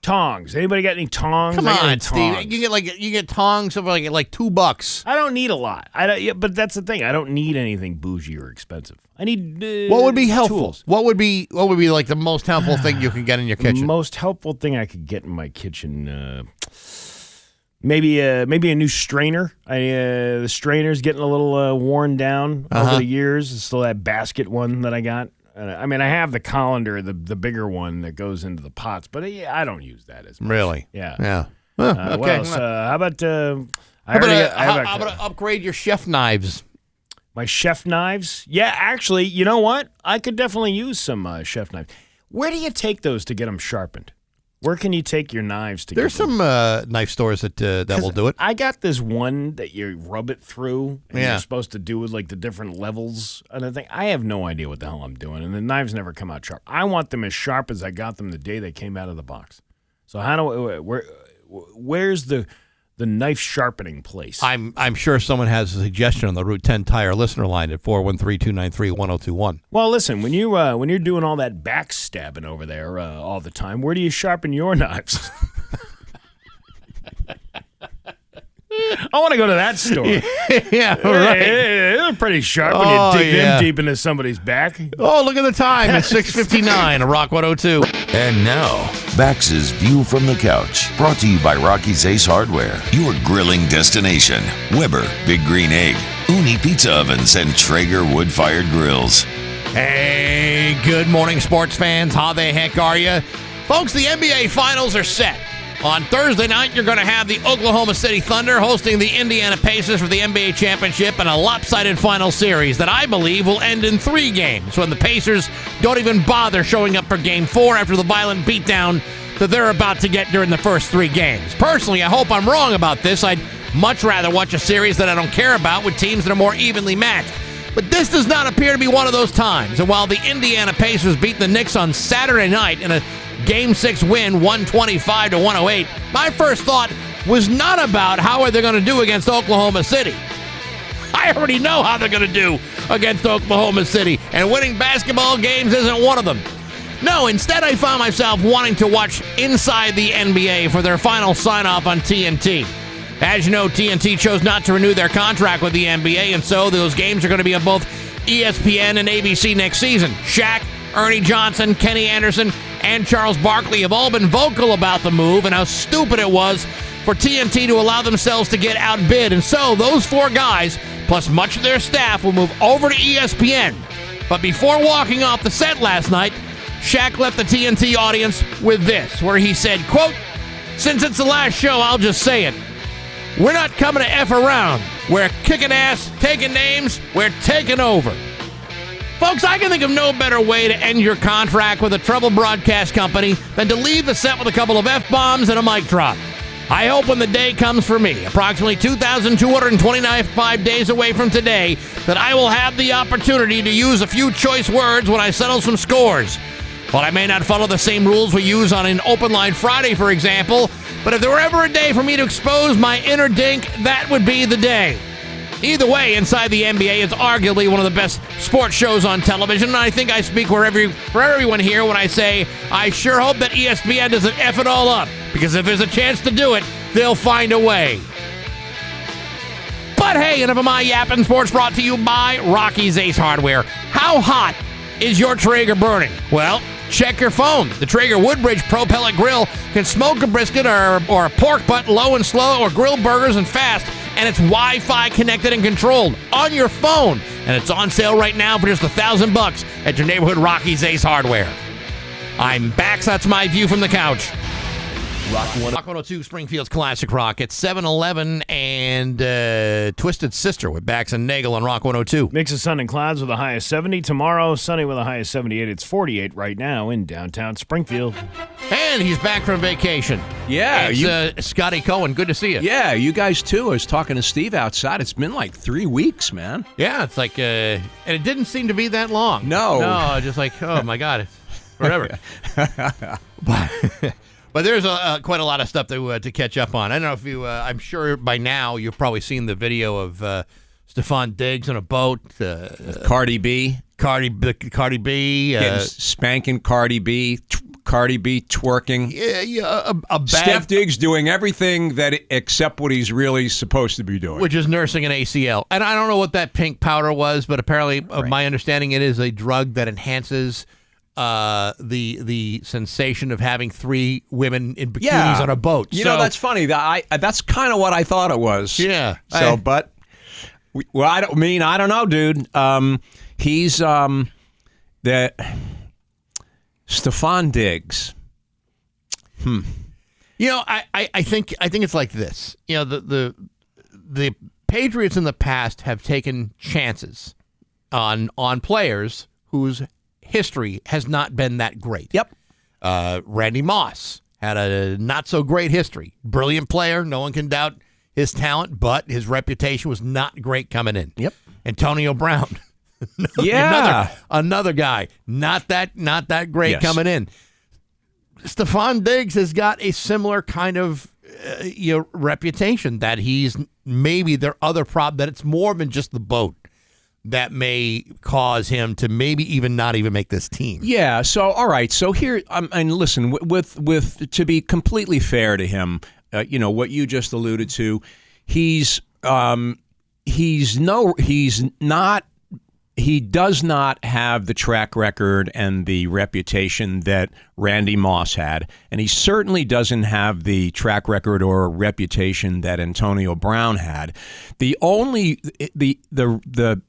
Tongs. Anybody got any tongs? Come I got on, any tongs. Steve. You get tongs of like $2. I don't need a lot. But that's the thing. I don't need anything bougie or expensive. I need What would be helpful? tools. What would be like the most helpful thing you can get in your The kitchen? most helpful thing I could get in my kitchen, maybe a new strainer. The strainer's getting a little worn down over the years. It's still that basket one that I got. I mean, I have the colander, the bigger one that goes into the pots, but I don't use that as much. Really? Yeah. Yeah. Okay. What else? How about How about to upgrade your chef knives? my chef knives? Yeah, actually, you know what? I could definitely use some chef knives. Where do you take those to get them sharpened? Where can you take your knives to There's get them? some knife stores that will do it. I got this one that you rub it through, and Yeah. you're supposed to do with like the different levels and everything. I have no idea what the hell I'm doing, and the knives never come out sharp. I want them as sharp as I got them the day they came out of the box. So where's the knife sharpening place? I'm sure someone has a suggestion on the Route 10 Tire listener line at 413-293-1021. Well, listen, when you're doing all that backstabbing over there all the time, where do you sharpen your knives? I want to go to that store. Yeah, right. They're pretty sharp when Oh, you dig yeah. them deep into somebody's back. Oh, look at the time. It's 6:59 on Rock 102. And now, Bax's View from the Couch, brought to you by Rocky's Ace Hardware, your grilling destination. Weber, Big Green Egg, Uni Pizza Ovens, and Traeger wood-fired grills. Hey, good morning, sports fans. How the heck are you? Folks, the NBA Finals are set. On Thursday night, you're going to have the Oklahoma City Thunder hosting the Indiana Pacers for the NBA Championship in a lopsided final series that I believe will end in 3 games when the Pacers don't even bother showing up for Game 4 after the violent beatdown that they're about to get during the first 3 games. Personally, I hope I'm wrong about this. I'd much rather watch a series that I don't care about with teams that are more evenly matched. But this does not appear to be one of those times. And while the Indiana Pacers beat the Knicks on Saturday night in a Game 6 win, 125-108, my first thought was not about how are they going to do against Oklahoma City. I already know how they're going to do against Oklahoma City, and winning basketball games isn't one of them. No, instead I found myself wanting to watch Inside the NBA for their final sign-off on TNT. As you know, TNT chose not to renew their contract with the NBA, and so those games are going to be on both ESPN and ABC next season. Shaq, Ernie Johnson, Kenny Anderson, and Charles Barkley have all been vocal about the move and how stupid it was for TNT to allow themselves to get outbid. And so those 4 guys, plus much of their staff, will move over to ESPN. But before walking off the set last night, Shaq left the TNT audience with this, where he said, quote, "Since it's the last show, I'll just say it. We're not coming to F around. We're kicking ass, taking names, we're taking over." Folks, I can think of no better way to end your contract with a troubled broadcast company than to leave the set with a couple of F-bombs and a mic drop. I hope when the day comes for me, approximately 2,225 days away from today, that I will have the opportunity to use a few choice words when I settle some scores. While I may not follow the same rules we use on an Open Line Friday, for example, but if there were ever a day for me to expose my inner dink, that would be the day. Either way, Inside the NBA is arguably one of the best sports shows on television, and I think I speak for everyone here when I say I sure hope that ESPN doesn't F it all up, because if there's a chance to do it, they'll find a way. But hey, enough of my yapping. Sports brought to you by Rocky's Ace Hardware. How hot is your Traeger burning? Well, check your phone. The Traeger Woodbridge Pro Pellet Grill can smoke a brisket or a pork butt low and slow, or grill burgers and fast, and it's Wi-Fi connected and controlled on your phone. And it's on sale right now for just $1,000 at your neighborhood Rocky's Ace Hardware. I'm Bax. That's my view from the couch. Rock 102, Springfield's Classic Rock. It's 7-Eleven and Twisted Sister with Bax and Nagle on Rock 102. Mix of sun and clouds with a high of 70. Tomorrow, sunny with a high of 78. It's 48 right now in downtown Springfield. And he's back from vacation. Yeah. It's Scotty Cohen. Good to see you. Yeah, you guys too. I was talking to Steve outside. It's been like 3 weeks, man. Yeah, it's like, and it didn't seem to be that long. No, just like, oh my God, it's forever. But there's quite a lot of stuff to catch up on. I don't know if you, I'm sure by now you've probably seen the video of Stefan Diggs on a boat. Cardi B. Cardi B. Spanking Cardi B. Cardi B twerking. Yeah, a bad, Steph Diggs doing everything that except what he's really supposed to be doing. Which is nursing an ACL. And I don't know what that pink powder was, but apparently, my understanding, it is a drug that enhances the sensation of having 3 women in bikinis on a boat. You know, that's funny. That's kind of what I thought it was. Yeah. So, I don't know, dude. He's Stefan Diggs. You know, I think it's like this. You know, the Patriots in the past have taken chances on players whose history has not been that great. Yep. Randy Moss had a not so great history. Brilliant player, no one can doubt his talent, but his reputation was not great coming in. Yep. Antonio Brown. Another guy, not that great coming in. Stefan Diggs has got a similar kind of reputation, that he's maybe their other problem, that it's more than just the boat that may cause him to maybe even not even make this team. Yeah. So all right. So here, and listen, with to be completely fair to him, what you just alluded to, he does not have the track record and the reputation that Randy Moss had, and he certainly doesn't have the track record or reputation that Antonio Brown had. The only the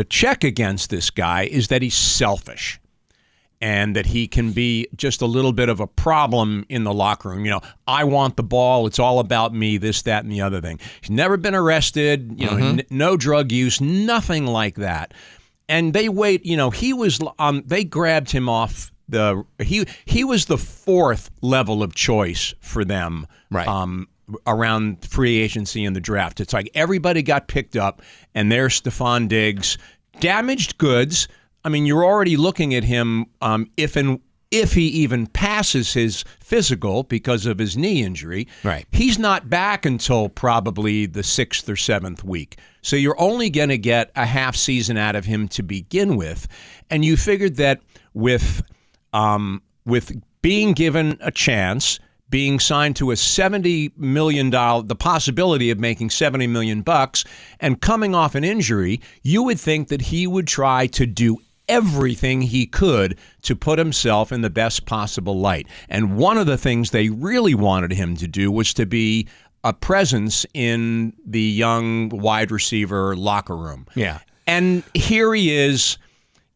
check against this guy is that he's selfish, and that he can be just a little bit of a problem in the locker room. I want the ball. It's all about me, this, that, and the other thing. He's never been arrested, no drug use, nothing like that. And they they grabbed him off he was the 4th level of choice for them. Right. Around free agency and the draft. It's like everybody got picked up, and there's Stefan Diggs. Damaged goods. I mean, you're already looking at him if he even passes his physical because of his knee injury. Right. He's not back until probably the 6th or 7th week. So you're only going to get a half season out of him to begin with. And you figured that with with being given a chance, being signed to a $70 million, the possibility of making $70 million bucks, and coming off an injury, you would think that he would try to do everything he could to put himself in the best possible light. And one of the things they really wanted him to do was to be a presence in the young wide receiver locker room. Yeah. And here he is.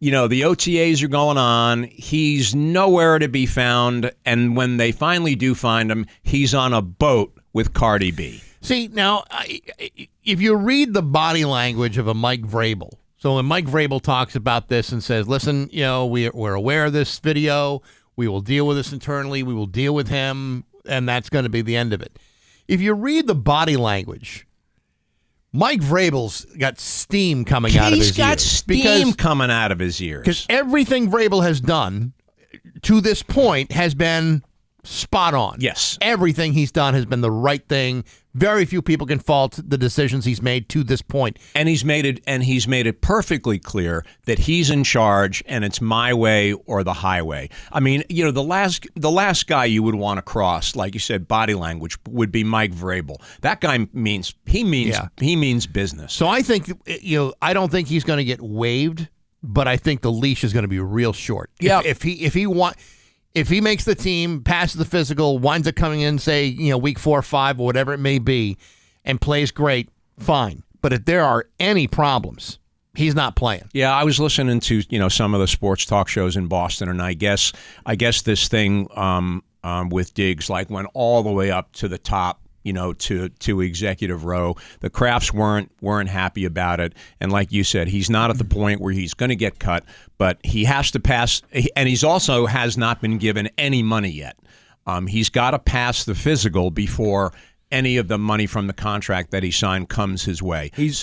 The OTAs are going on. He's nowhere to be found. And when they finally do find him, he's on a boat with Cardi B. See, now, if you read the body language of a Mike Vrabel, so when Mike Vrabel talks about this and says, listen, we're aware of this video. We will deal with this internally. We will deal with him. And that's going to be the end of it. If you read the body language, Mike Vrabel's got steam coming out of his ears. He's got steam coming out of his ears. Because everything Vrabel has done to this point has been spot on. Yes. Everything he's done has been the right thing. Very few people can fault the decisions he's made to this point. And he's made it perfectly clear that he's in charge and it's my way or the highway. I mean, the last guy you would want to cross, like you said, body language, would be Mike Vrabel. That guy means business. So I think I don't think he's going to get waived, but I think the leash is going to be real short. Yeah. If he makes the team, passes the physical, winds up coming in, say, week 4 or 5 or whatever it may be, and plays great, fine. But if there are any problems, he's not playing. Yeah, I was listening to some of the sports talk shows in Boston, and I guess this thing with Diggs went all the way up to the top. To executive row. The Crafts weren't happy about it. And like you said, he's not at the point where he's going to get cut, but he has to pass. And he's also has not been given any money yet. He's got to pass the physical before any of the money from the contract that he signed comes his way. He's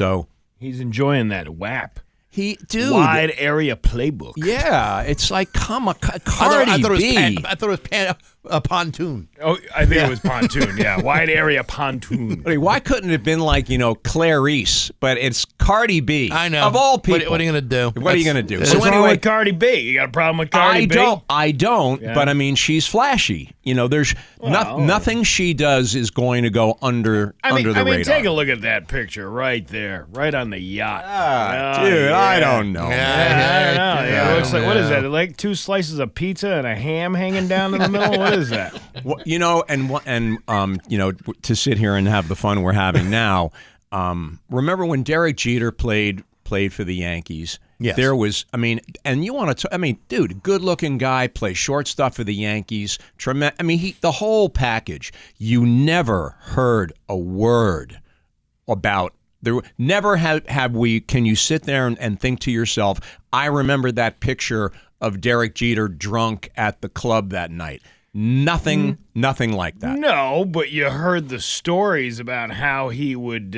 enjoying that WAP. Wide area playbook. Yeah, it's like Cardi B. I thought it was a pontoon. Oh, I think it was pontoon. Yeah, wide area pontoon. Why couldn't it have been Clarice? But it's Cardi B. I know. Of all people. What are you going to do? What are you going to do? So anyway, with Cardi B, you got a problem with Cardi B? I don't. Yeah. But I mean, she's flashy. There's nothing she does is going to go under the radar. Take a look at that picture right there, right on the yacht. Dude, I don't know. I don't know. It looks like, what is that? Like 2 slices of pizza and a ham hanging down in the middle? What is that? Well, to sit here and have the fun we're having now. Remember when Derek Jeter played for the Yankees? Yes. There was, and you want to, dude, good-looking guy, plays shortstop for the Yankees. The whole package. You never heard a word about. Never have we. Can you sit there and think to yourself? I remember that picture of Derek Jeter drunk at the club that night. Nothing like that. No, but you heard the stories about how he would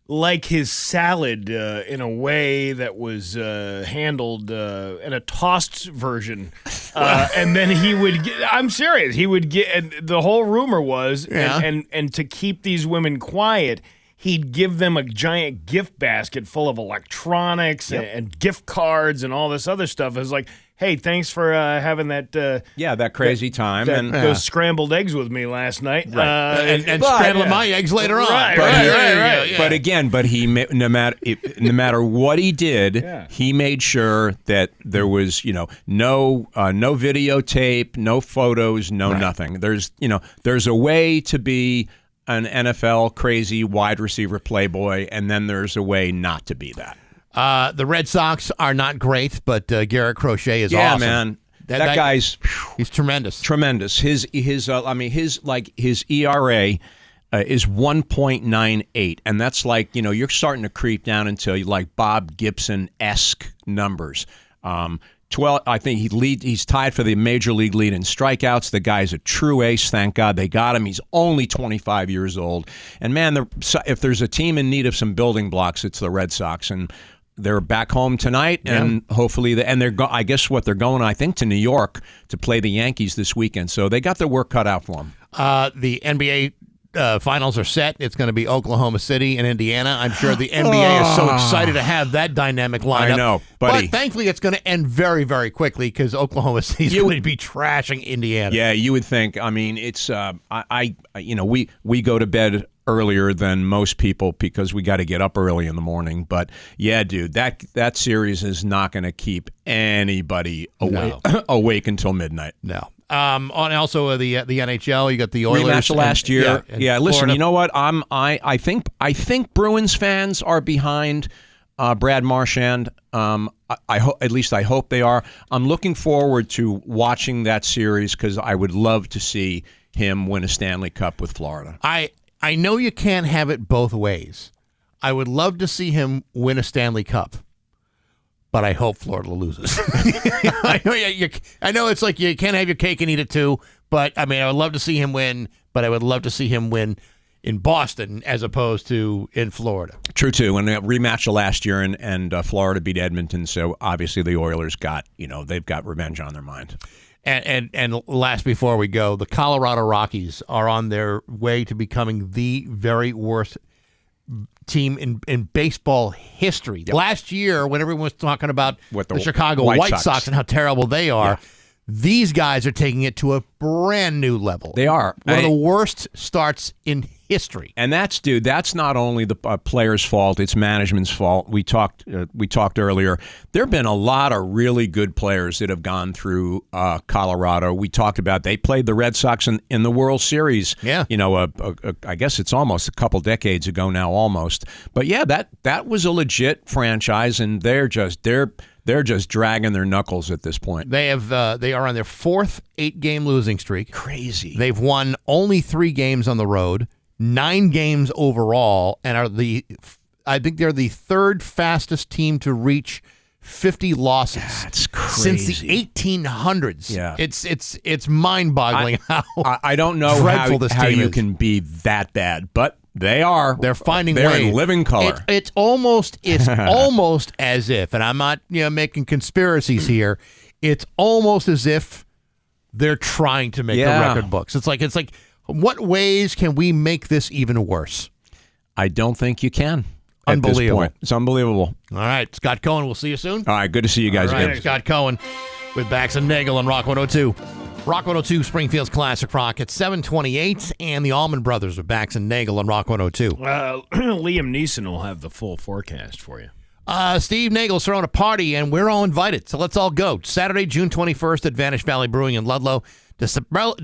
like his salad in a way that was handled in a tossed version. And then he would get, I'm serious, he would get, and the whole rumor was, and to keep these women quiet, he'd give them a giant gift basket full of electronics and gift cards and all this other stuff. It was like, hey, thanks for having that. That crazy time and those scrambled eggs with me last night. Right. And scrambling my eggs later on. Right. But he no matter what he did, he made sure that there was no videotape, no photos, nothing. There's a way to be an NFL crazy wide receiver playboy, and then there's a way not to be that. The Red Sox are not great, but Garrett Crochet is awesome. Yeah, man. That guy's he's tremendous. Tremendous. His ERA is 1.98, and that's you're starting to creep down into Bob Gibson-esque numbers. 12. I think he's tied for the major league lead in strikeouts. The guy's a true ace. Thank God they got him. He's only 25 years old. And man, if there's a team in need of some building blocks, it's the Red Sox. And they're back home tonight, and hopefully, I guess what they're going, I think, to New York to play the Yankees this weekend. So they got their work cut out for them. The NBA finals are set. It's going to be Oklahoma City and Indiana. I'm sure the NBA is so excited to have that dynamic lineup. I know, buddy. But thankfully, it's going to end very, very quickly because Oklahoma City's going to be trashing Indiana. Yeah, you would think. I mean, it's we go to bed earlier than most people because we got to get up early in the morning. But yeah, dude, that series is not going to keep anybody awake until midnight. No. On also the NHL, you got the Oilers rematch last year. Yeah, listen, Florida. you know what? I think Bruins fans are behind Brad Marchand. I hope they are. I'm looking forward to watching that series because I would love to see him win a Stanley Cup with Florida. I know you can't have it both ways. I would love to see him win a Stanley Cup, but I hope Florida loses. I know it's like you can't have your cake and eat it too, but I mean, I would love to see him win, but I would love to see him win in Boston as opposed to in Florida. True, too. And a rematch of last year, and Florida beat Edmonton, so obviously the Oilers they've got revenge on their mind. And last before we go, the Colorado Rockies are on their way to becoming the very worst team in baseball history. Yep. Last year, when everyone was talking about the Chicago White Sox and how terrible they are, these guys are taking it to a brand new level. They are. One of the worst starts in history. And that's not only the players' fault, it's management's fault. We talked earlier. There have been a lot of really good players that have gone through Colorado. We talked about they played the Red Sox in the World Series. Yeah. I guess it's almost a couple decades ago now, almost. But yeah, that was a legit franchise, and they're just dragging their knuckles at this point. They are on their fourth 8-game losing streak. Crazy. They've won only 3 games on the road, 9 games overall, and I think they're the third fastest team to reach 50 losses. That's crazy. Since the 1800s. Yeah. It's mind-boggling I don't know dreadful this how team you is. can be that bad, but they are. They're finding They're ways. in living color. It's almost as if, and I'm not making conspiracies here. It's almost as if they're trying to make the record books. It's like what ways can we make this even worse? I don't think you can. Unbelievable. At this point. It's unbelievable. All right, Scott Cohen. We'll see you soon. All right, good to see you guys All right, again. Scott Cohen with Bax and Nagle on Rock 102. Rock 102, Springfield's Classic Rock at 7:28, and the Allman Brothers with Bax and Nagle on Rock 102. Liam Neeson will have the full forecast for you. Steve Nagle's throwing a party, and we're all invited, so let's all go. Saturday, June 21st at Vanish Valley Brewing in Ludlow to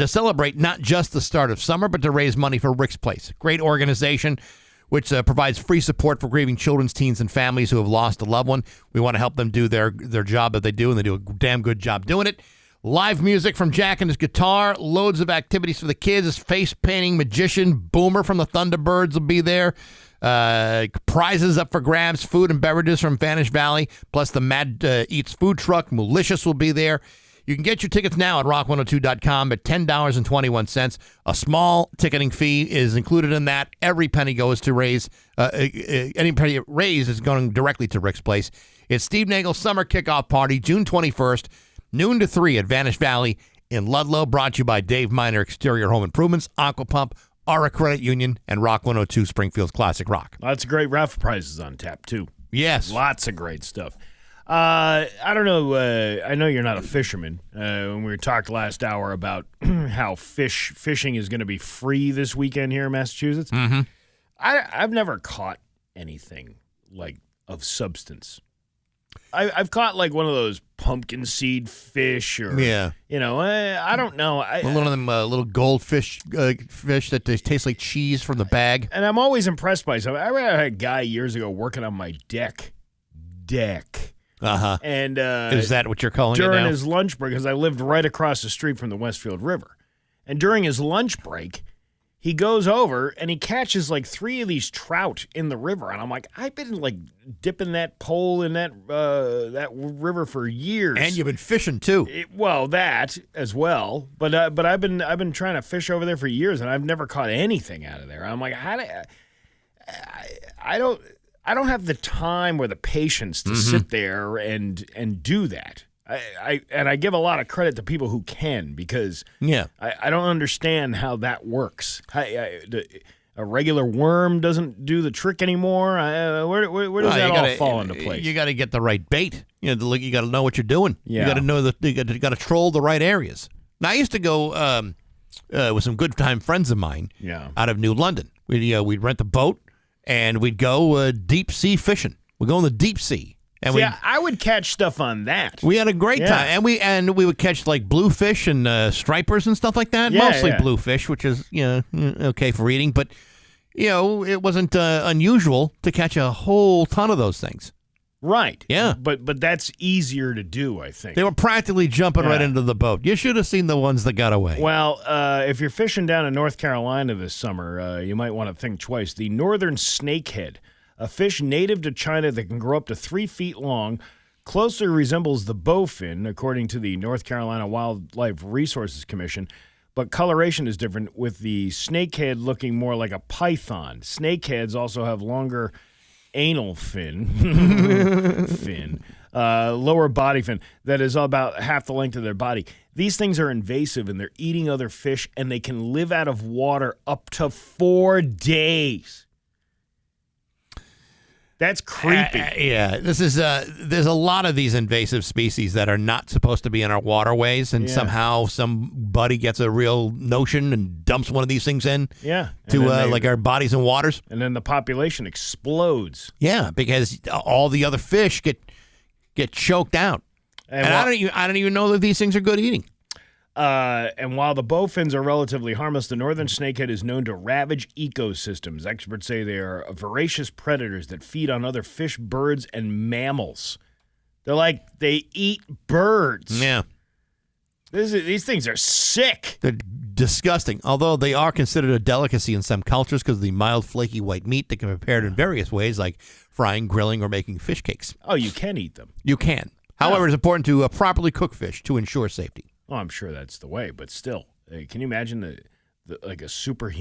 celebrate not just the start of summer, but to raise money for Rick's Place. Great organization which provides free support for grieving children's, teens, and families who have lost a loved one. We want to help them do their job that they do, and they do a damn good job doing it. Live music from Jack and his guitar, loads of activities for the kids. Face painting magician Boomer from the Thunderbirds will be there. Prizes up for grabs, food and beverages from Vanish Valley, plus the Mad Eats food truck. Malicious will be there. You can get your tickets now at rock102.com at $10.21. A small ticketing fee is included in that. Every penny goes to raise, any penny raised is going directly to Rick's Place. It's Steve Nagle's Summer Kickoff Party, June 21st, noon to 3 at Vanish Valley in Ludlow. Brought to you by Dave Miner Exterior Home Improvements, Aqua Pump, Aura Credit Union, and Rock 102 Springfield's Classic Rock. Lots of great raffle prizes on tap, too. Yes. Lots of great stuff. I don't know. I know you're not a fisherman. When we talked last hour about how fishing is going to be free this weekend here in Massachusetts, I've never caught anything like of substance. I've caught like one of those pumpkin seed fish, or I don't know. One of them little goldfish fish that taste like cheese from the bag. And I'm always impressed by something. I had a guy years ago working on my deck. And is that what you're calling it now? During his lunch break, because I lived right across the street from the Westfield River, and during his lunch break, he goes over and he catches like 3 of these trout in the river, and I'm like, I've been like dipping that pole in that river for years. And you've been fishing too. Well, that as well, but I've been trying to fish over there for years, and I've never caught anything out of there. I'm like, I don't have the time or the patience to sit there and do that. I give a lot of credit to people who can, because I don't understand how that works. A regular worm doesn't do the trick anymore. Where does that all fall into place? You got to get the right bait. You got to know what you're doing. Yeah. You got to know you got to troll the right areas. Now I used to go with some good time friends of mine. Out of New London. We'd rent a boat and we'd go deep sea fishing. We'd go in the deep sea. And I would catch stuff on that. We had a great time, and we would catch like bluefish and stripers and stuff like that. Mostly bluefish, which is okay for eating, but it wasn't unusual to catch a whole ton of those things. Right. Yeah. But that's easier to do, I think. They were practically jumping right into the boat. You should have seen the ones that got away. Well, if you're fishing down in North Carolina this summer, you might want to think twice. The northern snakehead, a fish native to China that can grow up to 3 feet long, closely resembles the bowfin, according to the North Carolina Wildlife Resources Commission. But coloration is different, with the snakehead looking more like a python. Snakeheads also have longer anal fin, lower body fin that is about half the length of their body. These things are invasive, and they're eating other fish, and they can live out of water up to 4 days. That's creepy. This is there's a lot of these invasive species that are not supposed to be in our waterways, and somehow somebody gets a real notion and dumps one of these things in to like our bodies and waters. And then the population explodes. Yeah, because all the other fish get choked out. And I don't even know that these things are good eating. And while the bowfins are relatively harmless, the northern snakehead is known to ravage ecosystems. Experts say they are voracious predators that feed on other fish, birds, and mammals. They eat birds. Yeah. These things are sick. They're disgusting, although they are considered a delicacy in some cultures because of the mild, flaky white meat that can be prepared in various ways, like frying, grilling, or making fish cakes. Oh, you can eat them. You can. However, it's important to properly cook fish to ensure safety. Oh, I'm sure that's the way, but still, can you imagine like a super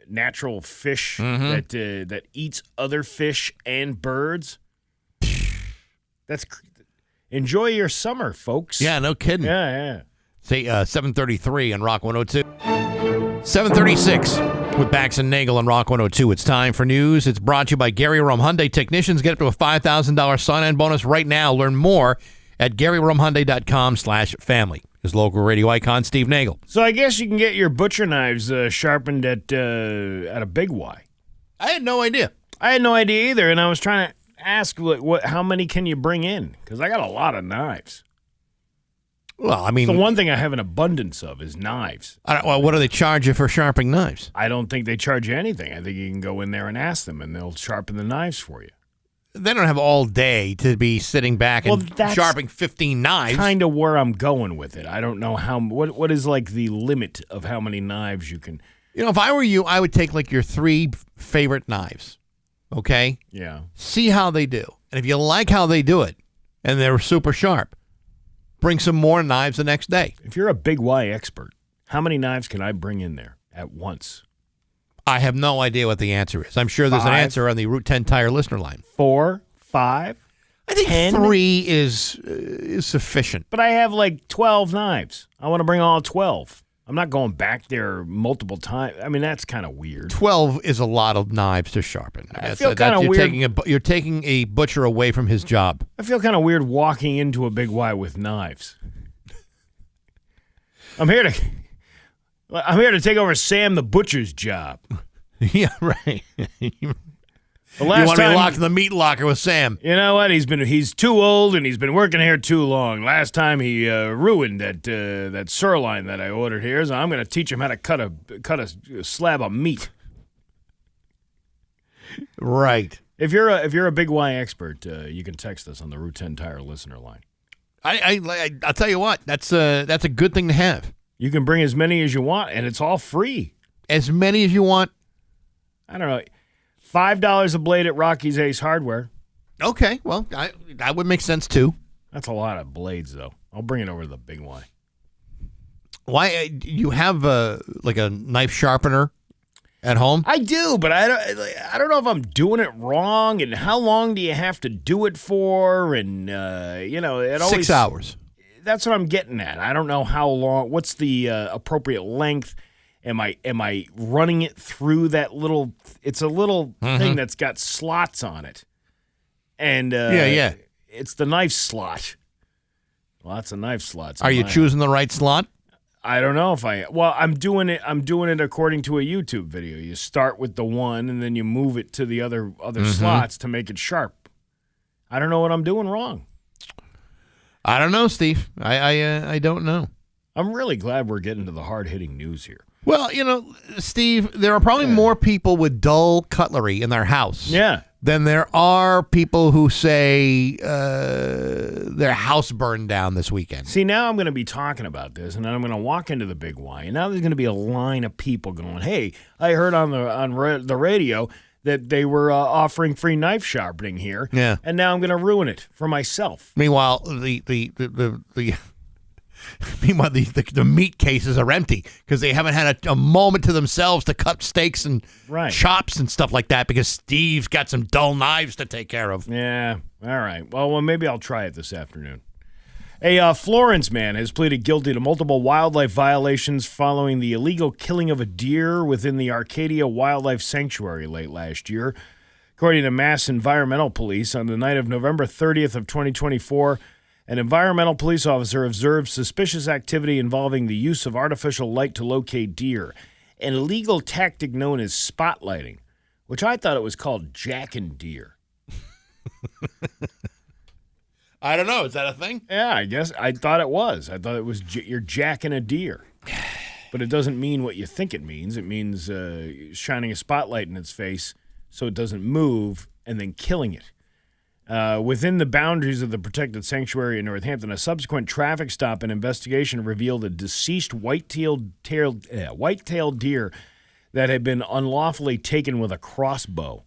natural fish that eats other fish and birds? Enjoy your summer, folks. Yeah, no kidding. Yeah. Say 7:33 on Rock 102. 7:36 with Bax and Nagle on Rock 102. It's time for news. It's brought to you by Gary Rome Hyundai. Technicians get up to a $5,000 sign-on bonus right now. Learn more at GaryRomeHyundai.com/family. His local radio icon, Steve Nagle. So I guess you can get your butcher knives sharpened at a Big Y. I had no idea. I had no idea either, and I was trying to ask how many can you bring in? Because I got a lot of knives. Well, I mean, the one thing I have an abundance of is knives. What do they charge you for sharpening knives? I don't think they charge you anything. I think you can go in there and ask them, and they'll sharpen the knives for you. They don't have all day to be sitting back and sharpening 15 knives. Kind of where I'm going with it. I don't know what is like the limit of how many knives you can. If I were you, I would take like your 3 favorite knives. Okay? Yeah. See how they do. And if you like how they do it and they're super sharp, bring some more knives the next day. If you're a Big Y expert, how many knives can I bring in there at once? I have no idea what the answer is. I'm sure there's an answer on the Route 10 Tire listener line. 4, 5, I think 10? 3 is sufficient. But I have like 12 knives. I want to bring all 12. I'm not going back there multiple times. I mean, that's kind of weird. 12 is a lot of knives to sharpen. I feel kind of weird. You're taking a butcher away from his job. I feel kind of weird walking into a Big Y with knives. I'm here to take over Sam the butcher's job. Yeah, right. You want to be locked in the meat locker with Sam. You know what? He's too old and he's been working here too long. Last time he ruined that sirloin that I ordered here, so I'm going to teach him how to cut a slab of meat. Right. If you're a Big Y expert, you can text us on the Route 10 Tire listener line. I'll tell you what. That's a good thing to have. You can bring as many as you want, and it's all free. As many as you want. I don't know. $5 a blade at Rocky's Ace Hardware. Okay, well, that would make sense too. That's a lot of blades, though. I'll bring it over to the Big Y. Why you have like a knife sharpener at home? I do, but I don't know if I'm doing it wrong, and how long do you have to do it for? And, it always... 6 hours. That's what I'm getting at. I don't know how long. What's the appropriate length? Am I running it through that little? It's a little thing that's got slots on it, and yeah, it's the knife slot. Lots of knife slots. Are you choosing the right slot? I don't know if I'm doing it. I'm doing it according to a YouTube video. You start with the one, and then you move it to the other slots to make it sharp. I don't know what I'm doing wrong. I don't know, Steve. I don't know. I'm really glad we're getting to the hard-hitting news here. Well, Steve, there are probably more people with dull cutlery in their house than there are people who say their house burned down this weekend. See, now I'm going to be talking about this, and then I'm going to walk into the Big Y, and now there's going to be a line of people going, hey, I heard on the radio that they were offering free knife sharpening here, and now I'm going to ruin it for myself. Meanwhile, the meat cases are empty because they haven't had a moment to themselves to cut steaks and chops and stuff like that because Steve's got some dull knives to take care of. Yeah, all right. Well, maybe I'll try it this afternoon. A Florence man has pleaded guilty to multiple wildlife violations following the illegal killing of a deer within the Arcadia Wildlife Sanctuary late last year. According to Mass Environmental Police, on the night of November 30th of 2024, an environmental police officer observed suspicious activity involving the use of artificial light to locate deer, an illegal tactic known as spotlighting, which I thought it was called jacking deer. I don't know. Is that a thing? Yeah, I guess. I thought it was. I thought it was you're jacking a deer. But it doesn't mean what you think it means. It means shining a spotlight in its face so it doesn't move and then killing it. Within the boundaries of the protected sanctuary in Northampton, a subsequent traffic stop and investigation revealed a deceased white-tailed deer that had been unlawfully taken with a crossbow.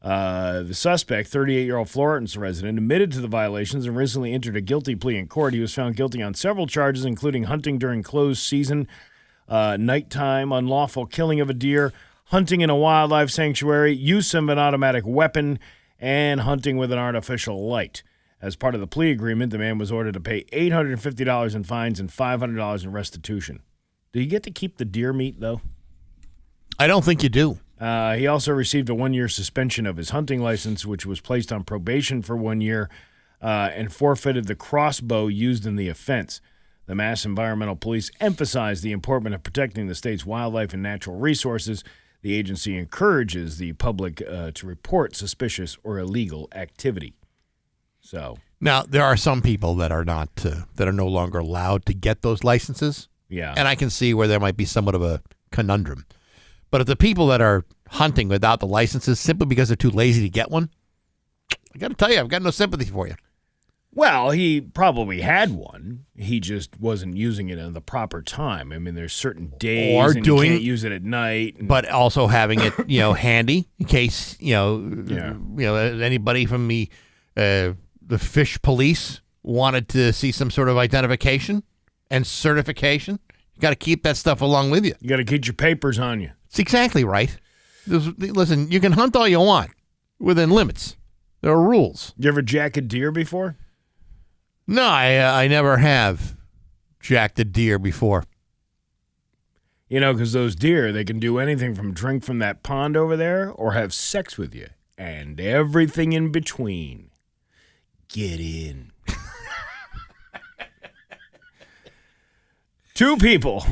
The suspect, 38-year-old Florence resident, admitted to the violations and recently entered a guilty plea in court. He was found guilty on several charges, including hunting during closed season, nighttime, unlawful killing of a deer, hunting in a wildlife sanctuary, use of an automatic weapon, and hunting with an artificial light. As part of the plea agreement, the man was ordered to pay $850 in fines and $500 in restitution. Do you get to keep the deer meat, though? I don't think you do. He also received a 1-year suspension of his hunting license, which was placed on probation for 1 year, and forfeited the crossbow used in the offense. The Mass Environmental Police emphasized the importance of protecting the state's wildlife and natural resources. The agency encourages the public to report suspicious or illegal activity. So now there are some people that are not that are no longer allowed to get those licenses. Yeah, and I can see where there might be somewhat of a conundrum. But if the people that are hunting without the licenses simply because they're too lazy to get one, I got to tell you, I've got no sympathy for you. Well, he probably had one. He just wasn't using it at the proper time. I mean, there's certain days or and doing, you can't use it at night. But also having it, handy in case, anybody from the fish police wanted to see some sort of identification and certification. You got to keep that stuff along with you. You got to keep your papers on you. That's exactly right. Listen, you can hunt all you want within limits. There are rules. You ever jack a deer before? No, I never have jacked a deer before. Because those deer, they can do anything from drink from that pond over there or have sex with you and everything in between. Get in. 2 people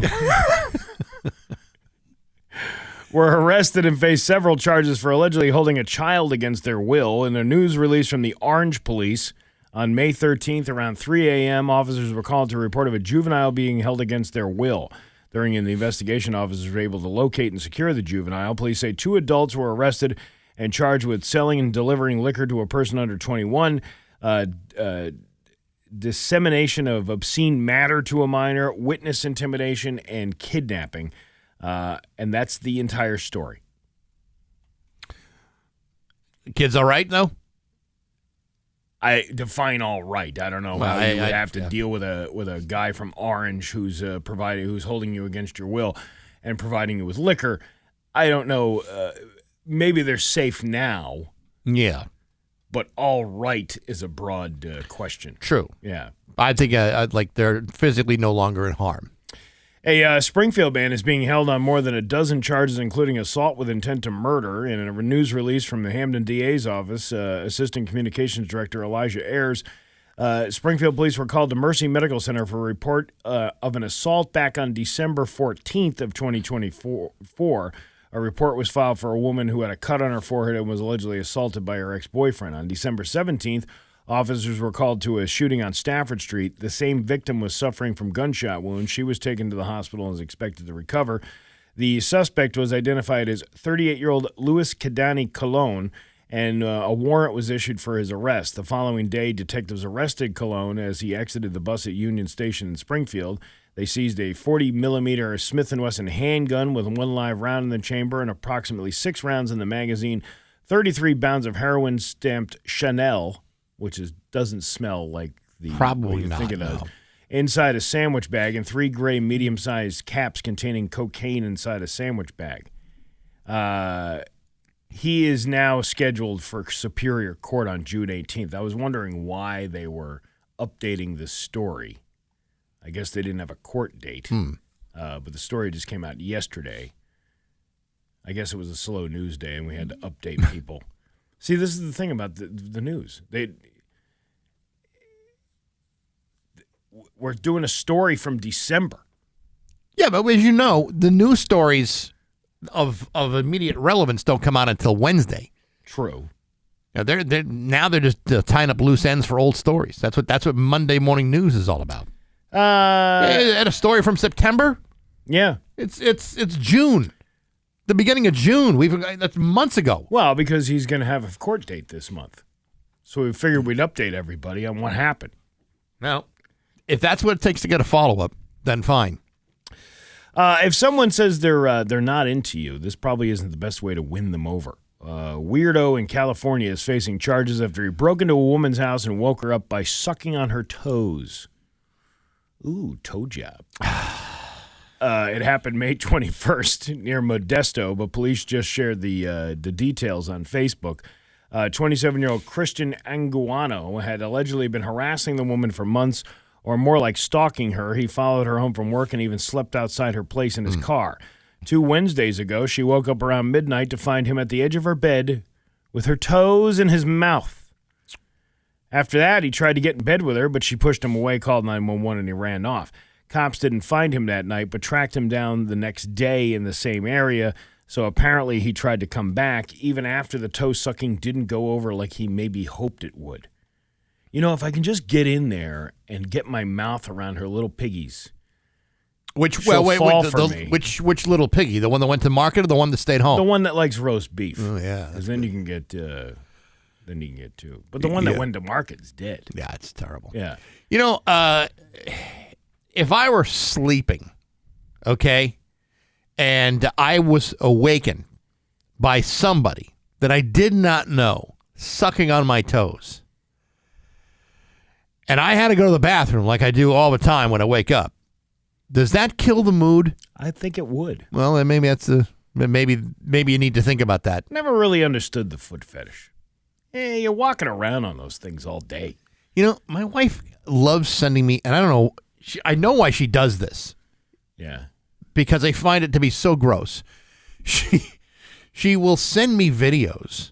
were arrested and faced several charges for allegedly holding a child against their will. In a news release from the Orange Police on May 13th around 3 a.m., officers were called to a report of a juvenile being held against their will. During the investigation, officers were able to locate and secure the juvenile. Police say 2 adults were arrested and charged with selling and delivering liquor to a person under 21, dissemination of obscene matter to a minor, witness intimidation, and kidnapping. And that's the entire story. The kid's all right, though? I define all right. I don't know how you would have to deal with a guy from Orange who's holding you against your will and providing you with liquor. I don't know. Maybe they're safe now, Yeah, but all right is a broad question. true. Yeah. I think like they're physically no longer in harm. A Springfield man is being held on more than a dozen charges, including assault with intent to murder. In a news release from the Hamden DA's office, Assistant Communications Director Elijah Ayers, Springfield police were called to Mercy Medical Center for a report of an assault back on December 14th of 2024. A report was filed for a woman who had a cut on her forehead and was allegedly assaulted by her ex-boyfriend. On December 17th, officers were called to a shooting on Stafford Street. The same victim was suffering from gunshot wounds. She was taken to the hospital and is expected to recover. The suspect was identified as 38-year-old Louis Kadani Colon, and a warrant was issued for his arrest. The following day, detectives arrested Colon as he exited the bus at Union Station in Springfield. They seized a 40-millimeter Smith & Wesson handgun with one live round in the chamber and approximately 6 rounds in the magazine, 33 pounds of heroin stamped Chanel, which doesn't smell like the Probably way you not, think it does, no. inside a sandwich bag, and 3 gray medium-sized caps containing cocaine inside a sandwich bag. He is now scheduled for Superior Court on June 18th. I was wondering why they were updating this story. I guess they didn't have a court date, but the story just came out yesterday. I guess it was a slow news day, and we had to update people. See, this is the thing about the news. We're doing a story from December. Yeah, but as you know, the news stories of immediate relevance don't come out until Wednesday. True. Now they're just tying up loose ends for old stories. That's what Monday morning news is all about. Had a story from September. Yeah. It's June, the beginning of June. That's months ago. Well, because he's going to have a court date this month, so we figured we'd update everybody on what happened. Now, if that's what it takes to get a follow up, then fine. If someone says they're not into you, this probably isn't the best way to win them over. Weirdo in California is facing charges after he broke into a woman's house and woke her up by sucking on her toes. Ooh, toe job. It happened May 21st near Modesto, but police just shared the details on Facebook. 27-year-old Christian Anguano had allegedly been harassing the woman for months, or more like stalking her. He followed her home from work and even slept outside her place in his car. 2 Wednesdays ago, she woke up around midnight to find him at the edge of her bed with her toes in his mouth. After that, he tried to get in bed with her, but she pushed him away, called 911, and he ran off. Cops didn't find him that night, but tracked him down the next day in the same area, so apparently he tried to come back, even after the toe-sucking didn't go over like he maybe hoped it would. You know, if I can just get in there and get my mouth around her little piggies, Which she'll fall wait, for me. which little piggy? The one that went to market or the one that stayed home? The one that likes roast beef. Oh yeah, Because then you can get two. But the one that went to market is dead. yeah, it's terrible. Yeah. You know, if I were sleeping, okay, and I was awakened by somebody that I did not know sucking on my toes, and I had to go to the bathroom like I do all the time when I wake up, does that kill the mood? I think it would. Well, then maybe maybe you need to think about that. Never really understood the foot fetish. Hey, you're walking around on those things all day. You know, my wife loves sending me, and I don't know, I know why she does this, Yeah. because I find it to be so gross. She will send me videos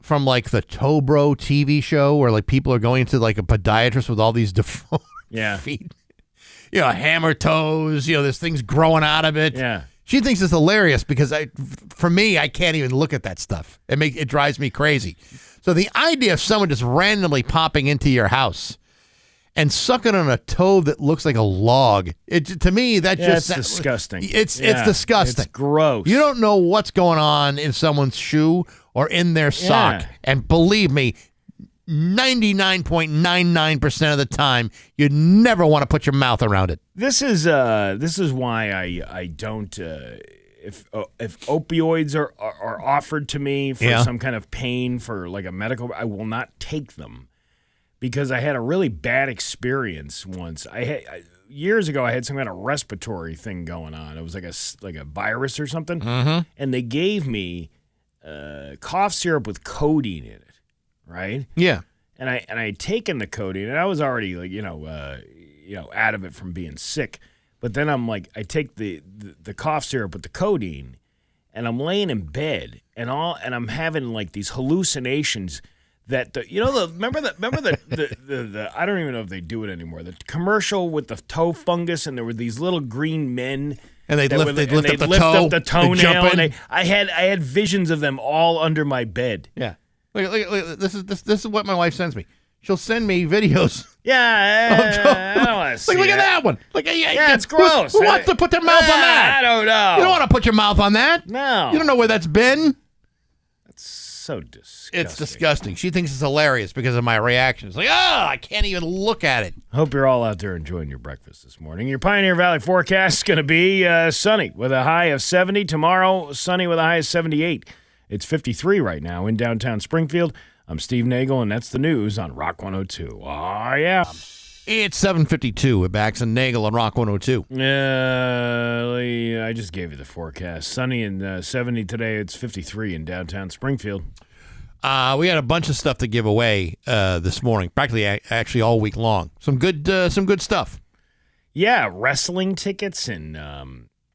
from like the Toe Bro TV show where like people are going to like a podiatrist with all these deformed feet. You know, hammer toes, you know, there's things growing out of it. Yeah. She thinks it's hilarious because for me, I can't even look at that stuff. It drives me crazy. So the idea of someone just randomly popping into your house and sucking on a toe that looks like a log, to me, It's disgusting. It's disgusting. It's gross. You don't know what's going on in someone's shoe or in their sock. Yeah. And believe me, 99.99% of the time, you never want to put your mouth around it. This is why I don't. If opioids are offered to me for some kind of pain for like a medical, I will not take them because I had a really bad experience once. years ago I had some kind of respiratory thing going on. It was like a virus or something, and they gave me cough syrup with codeine in it, right? Yeah. And I had taken the codeine, and I was already like out of it from being sick. But then I'm like, I take the cough syrup with the codeine, and I'm laying in bed, and I'm having like these hallucinations that remember the I don't even know if they do it anymore. The commercial with the toe fungus, and there were these little green men. And they'd lift up the toenail, and I had visions of them all under my bed. Yeah. Look, this is what my wife sends me. She'll send me videos. Yeah, I don't want to see Look at that one. Yeah, it's gross. Who wants to put their mouth on that? I don't know. You don't want to put your mouth on that. No. You don't know where that's been. That's so disgusting. It's disgusting. She thinks it's hilarious because of my reactions. Like, I can't even look at it. Hope you're all out there enjoying your breakfast this morning. Your Pioneer Valley forecast is going to be sunny with a high of 70. Tomorrow, sunny with a high of 78. It's 53 right now in downtown Springfield. I'm Steve Nagle, and that's the news on Rock 102. Oh, yeah. It's 7:52 at Bax and Nagle on Rock 102. I just gave you the forecast. Sunny and 70 today. It's 53 in downtown Springfield. We had a bunch of stuff to give away this morning, practically actually all week long. Some good stuff. Yeah, wrestling tickets and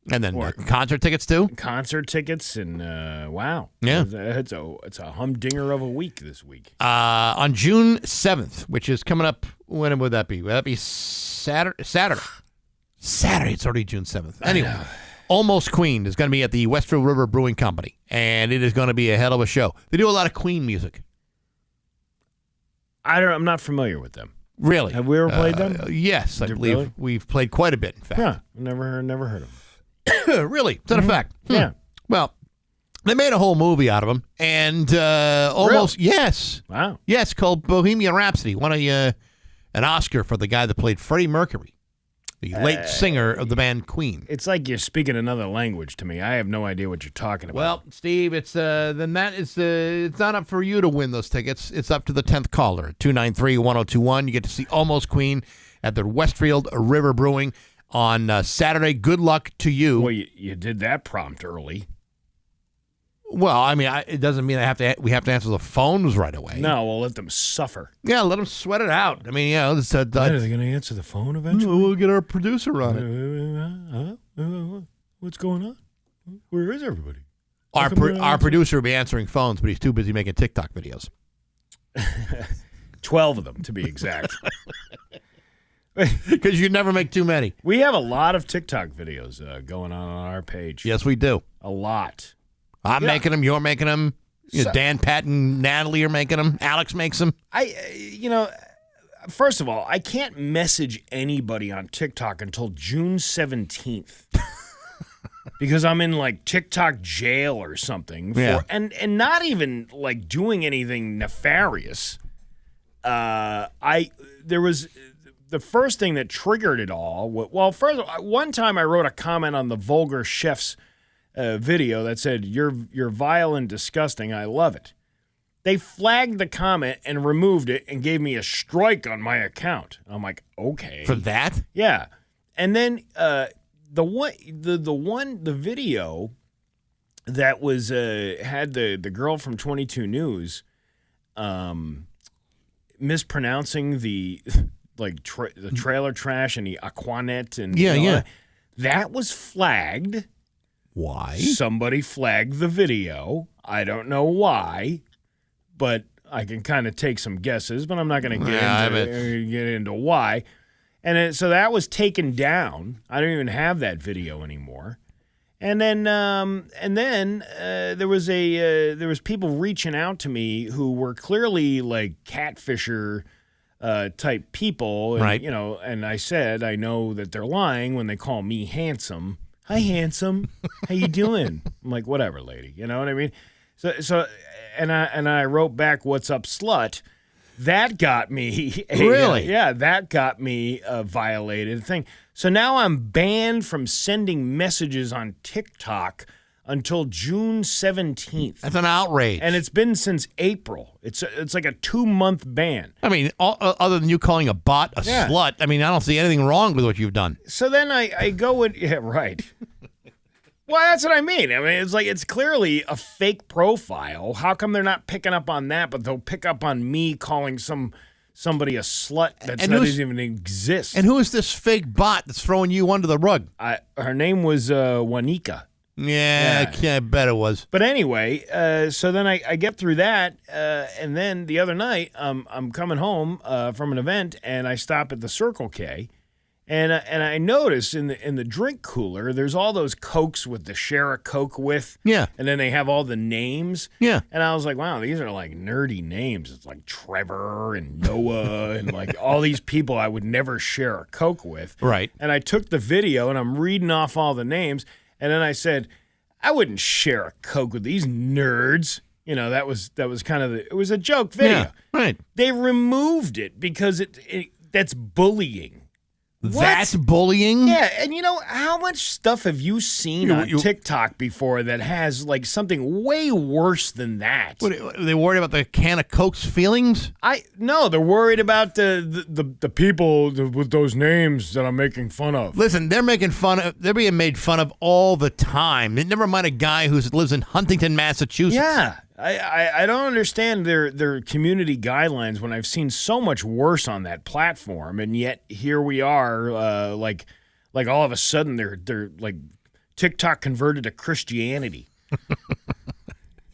then concert tickets too. Concert tickets and wow. Yeah, it's a humdinger of a week this week. On June 7th, which is coming up. When would that be? Would that be Saturday? Saturday. It's already June 7th. Anyway, Almost Queen is going to be at the Westfield River Brewing Company, and it is going to be a hell of a show. They do a lot of Queen music. I'm not familiar with them. Really? Have we ever played them? Yes, I believe really? We've played quite a bit. In fact, Yeah, never heard of them. Really? Is that a fact? Yeah. Well, they made a whole movie out of them, and almost Really? yes, Wow. yes, called Bohemian Rhapsody. Won an Oscar for the guy that played Freddie Mercury, the late singer of the band Queen. It's like you're speaking another language to me. I have no idea what you're talking about. Well, Steve, it's not up for you to win those tickets. It's up to the 10th caller at 293-1021. You get to see Almost Queen at the Westfield River Brewing on Saturday. Good luck to you. Well, you did that prompt early. Well, I mean, it doesn't mean we have to answer the phones right away. No, we'll let them suffer. Yeah, let them sweat it out. I mean, Are they going to answer the phone eventually? we'll get our producer on it. What's going on? Where is everybody? Our producer will be answering phones, but he's too busy making TikTok videos. 12 of them, to be exact. Because you never make too many. We have a lot of TikTok videos going on our page. Yes, we do. A lot. I'm making them. You're making them. Dan, Pat, and Natalie are making them. Alex makes them. First of all, I can't message anybody on TikTok until June 17th. Because I'm in like TikTok jail or something. And not even like doing anything nefarious. There was the first thing that triggered it all. Well, first, one time I wrote a comment on the Vulgar Chef's video that said, you're vile and disgusting. I love it. They flagged the comment and removed it and gave me a strike on my account. I'm like, okay. For that? Yeah. And then the video that was had the girl from 22 News mispronouncing the the trailer trash and the Aquanet and that was flagged. Why? Somebody flagged the video. I don't know why, but I can kind of take some guesses, but I'm not going to get into why. And so that was taken down. I don't even have that video anymore. And then there was people reaching out to me who were clearly like catfisher type people, and, right? And I said I know that they're lying when they call me handsome. Hi, handsome. How you doing? I'm like, whatever, lady. You know what I mean? So, and I wrote back, "What's up, slut?" That got me really. That got me a violated thing. So now I'm banned from sending messages on TikTok until June 17th. That's an outrage. And it's been since April. It's like a 2-month ban. I mean, other than you calling a bot a slut, I mean, I don't see anything wrong with what you've done. So then I go and, yeah, right. Well, that's what I mean. I mean, it's like it's clearly a fake profile. How come they're not picking up on that, but they'll pick up on me calling somebody a slut that doesn't even exist? And who is this fake bot that's throwing you under the rug? Her name was Juanica. Yeah, I bet it was. But anyway, so then I get through that, and then the other night I'm coming home from an event, and I stop at the Circle K, and I notice in the drink cooler there's all those Cokes with the share a Coke with, Yeah. and then they have all the names, Yeah. and I was like, wow, these are like nerdy names. It's like Trevor and Noah and like all these people I would never share a Coke with, Right. And I took the video and I'm reading off all the names. And then I said, I wouldn't share a Coke with these nerds. You know, that was kind of it was a joke video. Yeah, right. They removed it because that's bullying. That's bullying? Yeah, and you know, how much stuff have you seen on TikTok before that has like something way worse than that? What, are they worried about the can of Coke's feelings? No, they're worried about the people with those names that I'm making fun of. Listen, they're being made fun of all the time. Never mind a guy who lives in Huntington, Massachusetts. Yeah. I don't understand their community guidelines when I've seen so much worse on that platform, and yet here we are, like all of a sudden they're like TikTok converted to Christianity.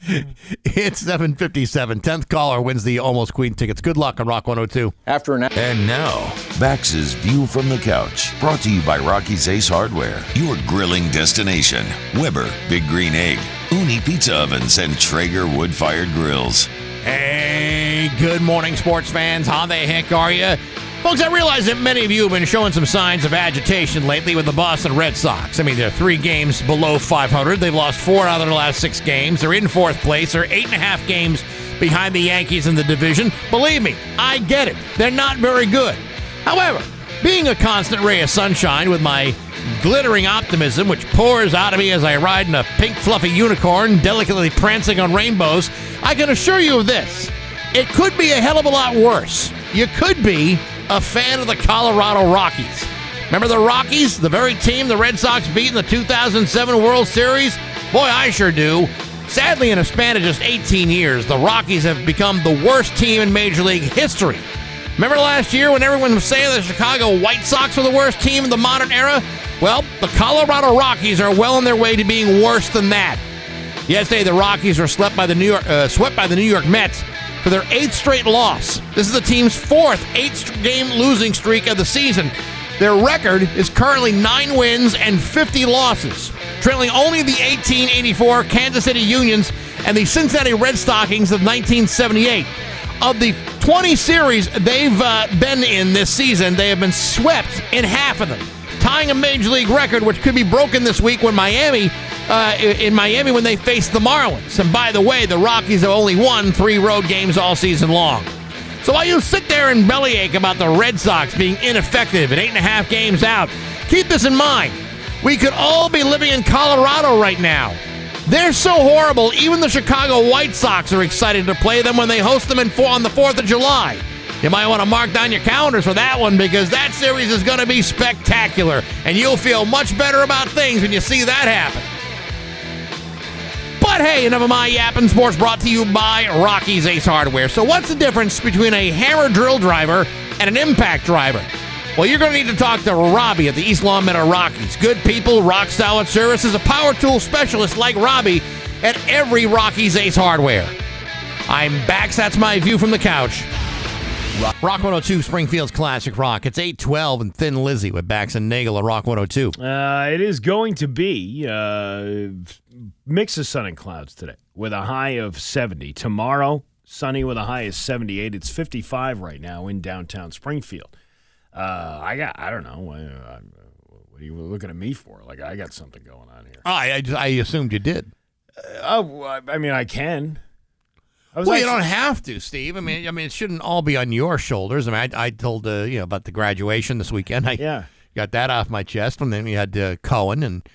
It's 7:57. 10th caller wins the Almost Queen tickets. Good luck on Rock 102. And now, Bax's View from the Couch, brought to you by Rocky's Ace Hardware, your grilling destination. Weber, Big Green Egg, Uni Pizza Ovens, and Traeger wood-fired grills. Hey, good morning, sports fans. How the heck are you? Folks, I realize that many of you have been showing some signs of agitation lately with the Boston Red Sox. I mean, they're 3 games below 500. They've lost 4 out of their last 6 games. They're in 4th place. They're 8.5 games behind the Yankees in the division. Believe me, I get it. They're not very good. However, being a constant ray of sunshine with my glittering optimism, which pours out of me as I ride in a pink fluffy unicorn delicately prancing on rainbows, I can assure you of this. It could be a hell of a lot worse. You could be a fan of the Colorado Rockies. Remember the Rockies, the very team the Red Sox beat in the 2007 World Series? Boy, I sure do. Sadly, in a span of just 18 years, the Rockies have become the worst team in Major League history. Remember last year when everyone was saying the Chicago White Sox were the worst team in the modern era? Well, the Colorado Rockies are well on their way to being worse than that. Yesterday, the Rockies were swept by the New York Mets for their 8th straight loss. This is the team's 4th 8-game losing streak of the season. Their record is currently 9 wins and 50 losses, trailing only the 1884 Kansas City Unions and the Cincinnati Red Stockings of 1978. Of the 20 series they've been in this season, they have been swept in half of them, tying a Major League record, which could be broken this week when Miami when they face the Marlins. And by the way, the Rockies have only won 3 road games all season long. So while you sit there and bellyache about the Red Sox being ineffective and 8.5 games out, keep this in mind. We could all be living in Colorado right now. They're so horrible, even the Chicago White Sox are excited to play them when they host them on the 4th of July. You might want to mark down your calendars for that one because that series is going to be spectacular, and you'll feel much better about things when you see that happen. But hey, enough of my yapping. Sports brought to you by Rocky's Ace Hardware. So what's the difference between a hammer drill driver and an impact driver? Well, you're going to need to talk to Robbie at the East Long Meadow Rockies. Good people, rock solid service, is a power tool specialist like Robbie at every Rocky's Ace Hardware. I'm Bax. That's my view from the couch. Rock 102, Springfield's Classic Rock. It's 8:12 and Thin Lizzy with Bax and Nagle at Rock 102. It is going to be mix of sun and clouds today with a high of 70. Tomorrow, sunny with a high of 78. It's 55 right now in downtown Springfield. I don't know. What are you looking at me for? Like, I got something going on here. I assumed you did. I mean, I can. You don't have to, Steve. I mean, it shouldn't all be on your shoulders. I mean, I told about the graduation this weekend. I got that off my chest, and then we had Cohen, and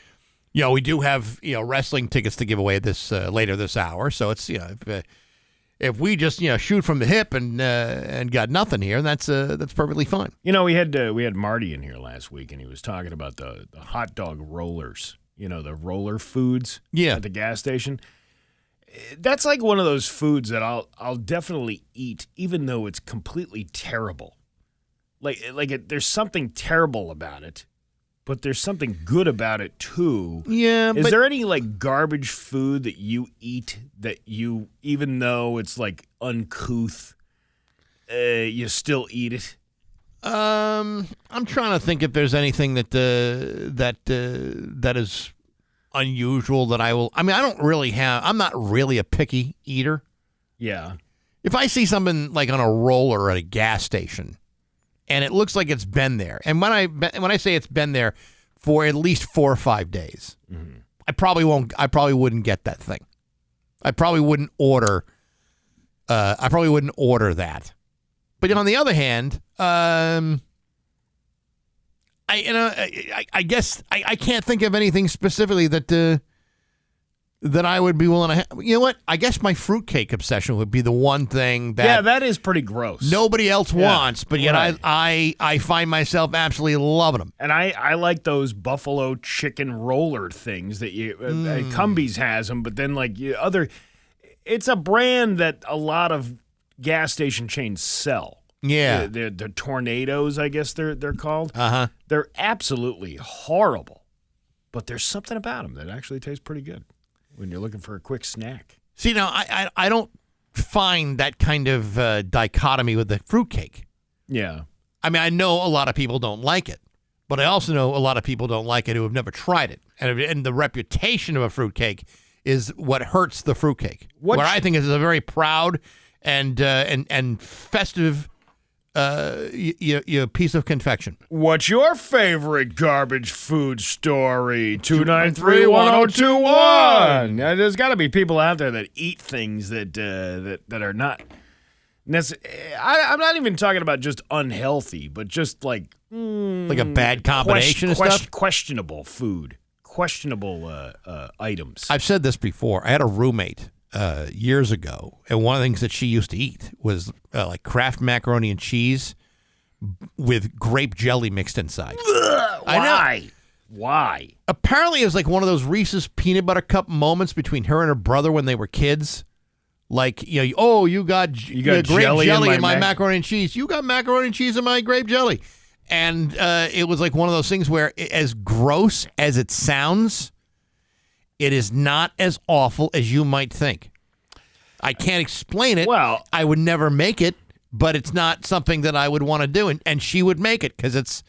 We do have wrestling tickets to give away this later this hour. So it's if we just shoot from the hip and got nothing here, that's perfectly fine. We had Marty in here last week, and he was talking about the hot dog rollers. The roller foods at the gas station. That's like one of those foods that I'll definitely eat, even though it's completely terrible. There's something terrible about it, but there's something good about it too. Yeah. Is there any garbage food that you eat that you, even though it's uncouth, you still eat it? I'm trying to think if there's anything that is unusual that I will. I mean, I'm not really a picky eater. Yeah. If I see something on a roller at a gas station, and it looks like it's been there, and when I say it's been there for at least 4 or 5 days, I probably wouldn't get that thing. I probably wouldn't order that. But on the other hand, I guess I can't think of anything specifically that I would be willing to have. You know what? I guess my fruitcake obsession would be the one thing that that is pretty gross. Nobody else wants, but yet right. I find myself absolutely loving them. And I like those buffalo chicken roller things that Cumbies has them, but then it's a brand that a lot of gas station chains sell. Yeah. The tornadoes, I guess they're called. Uh-huh. They're absolutely horrible, but there's something about them that actually tastes pretty good when you're looking for a quick snack. See, now, I don't find that kind of dichotomy with the fruitcake. Yeah. I mean, I know a lot of people don't like it, but I also know a lot of people don't like it who have never tried it. And the reputation of a fruitcake is what hurts the fruitcake. Where I think is a very proud and festive piece of confection. What's your favorite garbage food story? 293-1021. Now, there's got to be people out there that eat things that are not necessarily. I'm not even talking about just unhealthy, but just like a bad combination of stuff. Questionable food, questionable items. I've said this before. I had a roommate years ago, and one of the things that she used to eat was Kraft macaroni and cheese with grape jelly mixed inside. Why? Apparently, it was one of those Reese's peanut butter cup moments between her and her brother when they were kids. You got grape jelly in my macaroni and cheese. You got macaroni and cheese in my grape jelly. And it was one of those things where, as gross as it sounds, it is not as awful as you might think. I can't explain it. Well, I would never make it, but it's not something that I would want to do. And she would make it because it's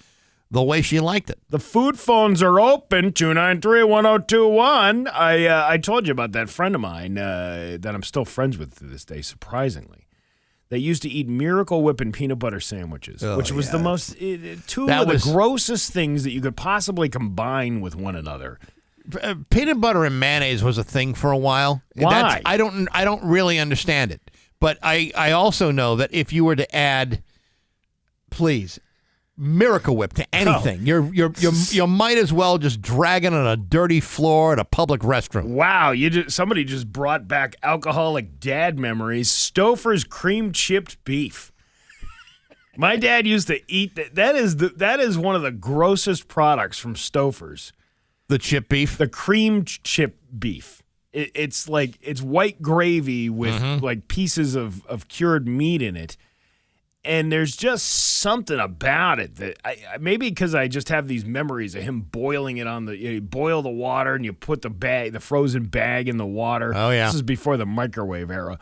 the way she liked it. The food phones are open, 293-1021. I told you about that friend of mine that I'm still friends with to this day, surprisingly. They used to eat Miracle Whip and peanut butter sandwiches, which was the most two of the grossest things that you could possibly combine with one another. Peanut butter and mayonnaise was a thing for a while. Why? I don't really understand it. But I also know that if you were to add, please, Miracle Whip to anything, you might as well just drag it on a dirty floor at a public restroom. Wow, somebody just brought back alcoholic dad memories. Stouffer's cream chipped beef. My dad used to eat that. That is one of the grossest products from Stouffer's. The chip beef? The cream chip beef. It's white gravy with pieces of cured meat in it. And there's just something about it that maybe because I just have these memories of him boiling it you boil the water and you put the frozen bag in the water. Oh, yeah. This is before the microwave era.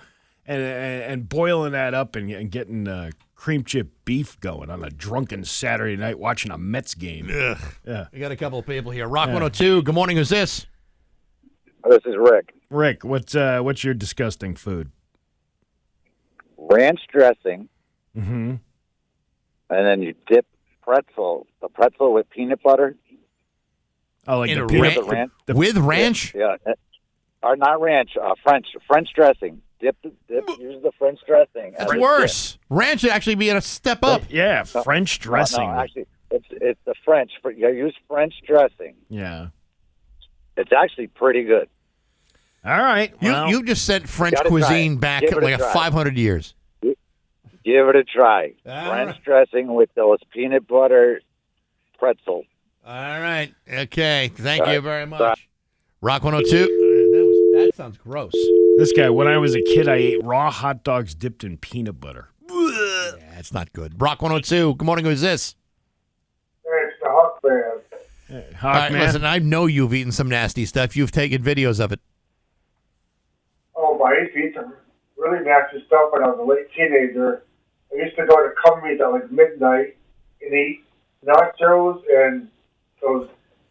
And boiling that up and getting cream chip beef going on a drunken Saturday night watching a Mets game. Ugh. Yeah. We got a couple of people here. Rock 102. Good morning. Who's this? This is Rick. Rick, what's your disgusting food? Ranch dressing. Mm-hmm. And then you dip the pretzel with peanut butter. Oh, like In the a peanut ranch? With ranch? Yeah. Or not ranch, French dressing. Use the French dressing. That's worse. Ranch would actually be a step up. Yeah, French dressing. No, actually, it's the French. Use French dressing. Yeah. It's actually pretty good. All right. Well, You just sent French gotta cuisine try it. back Give it a like try. 500 years. Give it a try. French dressing with those peanut butter pretzels. All right. Okay. Thank All you right. very much. Bye. Rock 102. That sounds gross. this guy, when I was a kid, I ate raw hot dogs dipped in peanut butter. Yeah, it's not good. Rock 102. Good morning. Who's this? It's the Hawk Band. Hawk All right, man. listen, I know you've eaten some nasty stuff. You've taken videos of it. Oh, but I used to eat some really nasty stuff when I was a late teenager. I used to go to Cumbies at like midnight and eat nachos and those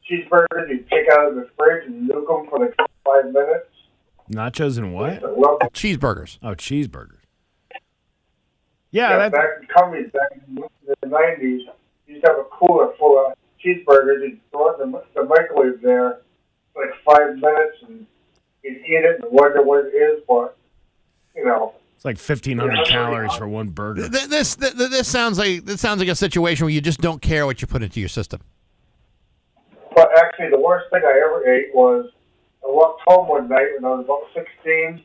cheeseburgers you take out of the fridge and nuke them for like 5 minutes. Nachos and I what? used to love them. Cheeseburgers. Oh, cheeseburgers. Yeah, Yeah, that, back in Cumbies back in the 90s, you used to have a cooler full of cheeseburgers. You'd throw it in the microwave there for like 5 minutes and you'd eat it and wonder what it is, but, you know. it's like 1,500 calories for one burger. This sounds like a situation where you just don't care what you put into your system. But actually, the worst thing I ever ate was I walked home one night when I was about 16.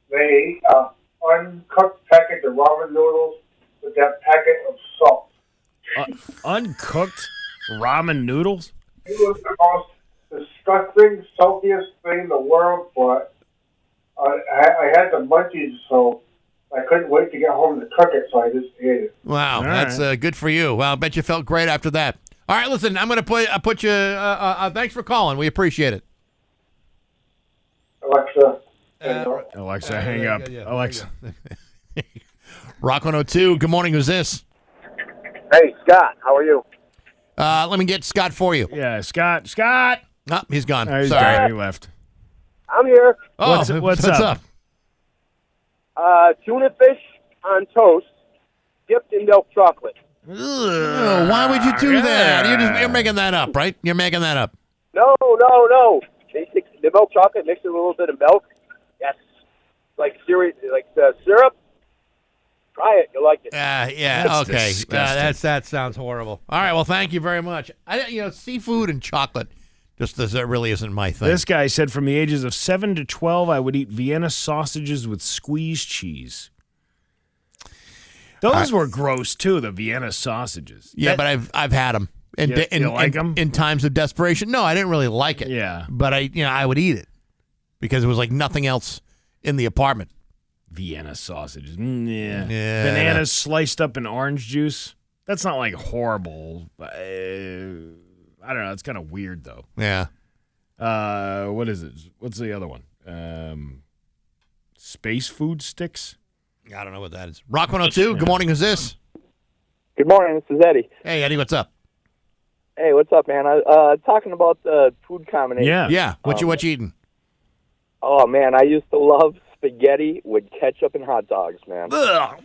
They ate an uncooked packet of ramen noodles with that packet of salt. Uncooked ramen noodles? It was the most disgusting, saltiest thing in the world, but I had the munchies, so I couldn't wait to get home to cook it, so I just ate it. Wow, that's good for you. Well, I bet you felt great after that. All right, listen, I'm going to put you. Thanks for calling. We appreciate it. Alexa. Alexa, hang up. Alexa. Rock 102. Good morning. Who's this? Hey, Scott, how are you? Let me get Scott for you. Yeah, Scott. Scott. Oh, he's gone. Oh, he's Sorry. gone. He left. I'm here. Oh, What's what's up? up? Tuna fish on toast, dipped in milk chocolate. Oh, why would you do that? You're making that up, right? You're making that up. No. Basic, the milk chocolate mixed with a little bit of milk. Yes. Like syrup. Try it. You'll like it. Yeah. That's Okay. disgusting. That sounds horrible. All right. Well, thank you very much. Seafood and chocolate really isn't my thing. This guy said from the ages of 7 to 12, I would eat Vienna sausages with squeezed cheese. Those were gross, too, the Vienna sausages. Yeah, but I've had them. You like 'em? In times of desperation? No, I didn't really like it. Yeah. But I would eat it because it was like nothing else in the apartment. Vienna sausages. Yeah. Yeah. Bananas sliced up in orange juice. That's not like horrible. I don't know. It's kind of weird, though. Yeah. What is it? What's the other one? Space food sticks? I don't know what that is. Rock 102. Good morning. Who's this? Good morning. This is Eddie. Hey, Eddie. What's up? Hey, what's up, man? Talking about the food combination. Yeah. Yeah. What you eating? Oh, man, I used to love spaghetti with ketchup and hot dogs, man. Oh,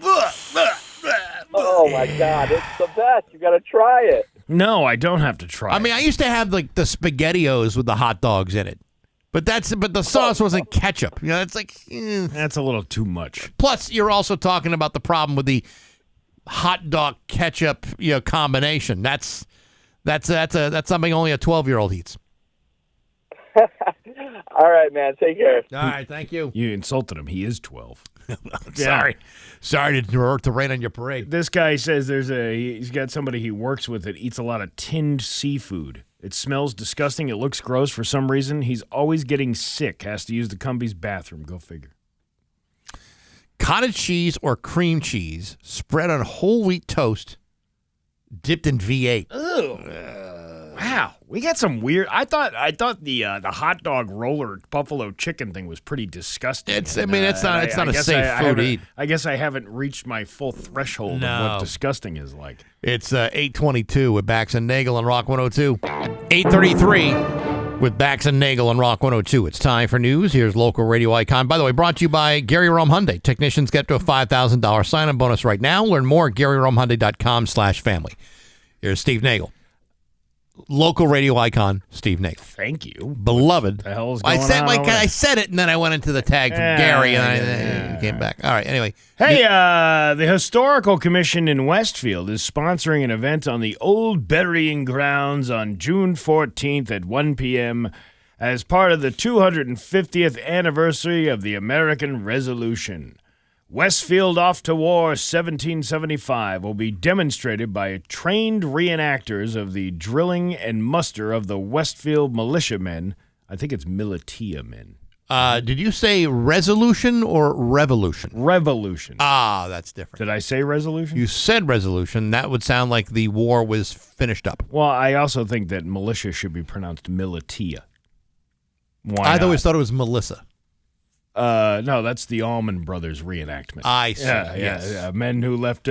my God. It's the best. You got to try it. No, I don't have to try. I mean, I used to have like the SpaghettiOs with the hot dogs in it, but the sauce wasn't ketchup. It's like. That's a little too much. Plus, you're also talking about the problem with the hot dog ketchup combination. That's something only a 12-year-old eats. All right, man. Take care. All right, thank you. You insulted him. He is 12. Sorry to rain on your parade. This guy says he's got somebody he works with that eats a lot of tinned seafood. It smells disgusting. It looks gross for some reason. He's always getting sick. Has to use the Cumbies bathroom. Go figure. Cottage cheese or cream cheese spread on whole wheat toast, dipped in V8. Wow, we got some weird. I thought the hot dog roller buffalo chicken thing was pretty disgusting. It's not a safe food to eat. I guess I haven't reached my full threshold of what disgusting is like. It's 8:22 with Bax and Nagle on Rock 102. 8:33 with Bax and Nagle on Rock 102. It's time for news. Here's local radio icon. By the way, brought to you by Gary Rome Hyundai. Technicians get to a $5,000 sign-on bonus right now. Learn more at GaryRomeHyundai.com/family. Here's Steve Nagle. Local radio icon, Steve Nagle. Thank you. Beloved. What the hell is going on? I said it, and then I went into the tag from Gary, and I came back. All right, anyway. Hey, the Historical Commission in Westfield is sponsoring an event on the old burying grounds on June 14th at 1 p.m. as part of the 250th anniversary of the American Revolution. Westfield Off to War 1775 will be demonstrated by trained reenactors of the drilling and muster of the Westfield militiamen. I think it's militia men. Did you say resolution or revolution? Revolution. Ah, that's different. Did I say resolution? You said resolution. That would sound like the war was finished up. Well, I also think that militia should be pronounced militia. Why I not? always thought it was Melissa. No, that's the Allman Brothers reenactment. I see. Yeah, Yes. yeah. Men who left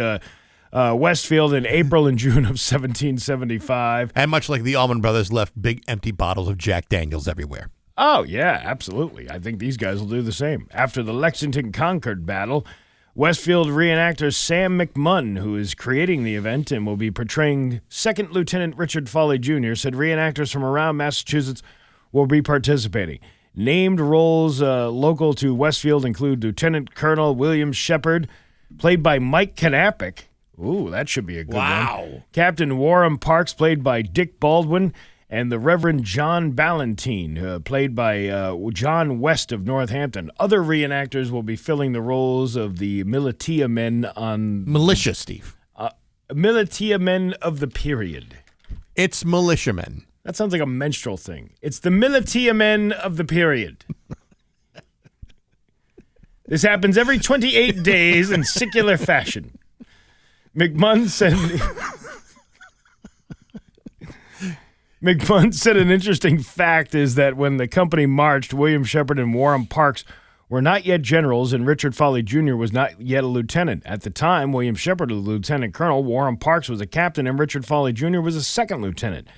Westfield in April and June of 1775. And much like the Allman Brothers left big empty bottles of Jack Daniels everywhere. Oh, yeah, absolutely. I think these guys will do the same. After the Lexington-Concord battle, Westfield reenactor Sam McMunn, who is creating the event and will be portraying 2nd Lieutenant Richard Foley Jr., said reenactors from around Massachusetts will be participating. Named roles local to Westfield include Lieutenant Colonel William Shepard, played by Mike Knappich. Ooh, that should be a good one. Captain Warham Parks, played by Dick Baldwin, and the Reverend John Ballantine, played by John West of Northampton. Other reenactors will be filling the roles of the militia men on... Militia, Steve. Militia men of the period. It's militiamen. That sounds like a menstrual thing. It's the militia men of the period. This happens every 28 days in secular fashion. McMunn said an interesting fact is that when the company marched, William Shepard and Warham Parks were not yet generals, and Richard Foley Jr. was not yet a lieutenant. At the time, William Shepard was a lieutenant colonel, Warham Parks was a captain, and Richard Foley Jr. was a second lieutenant.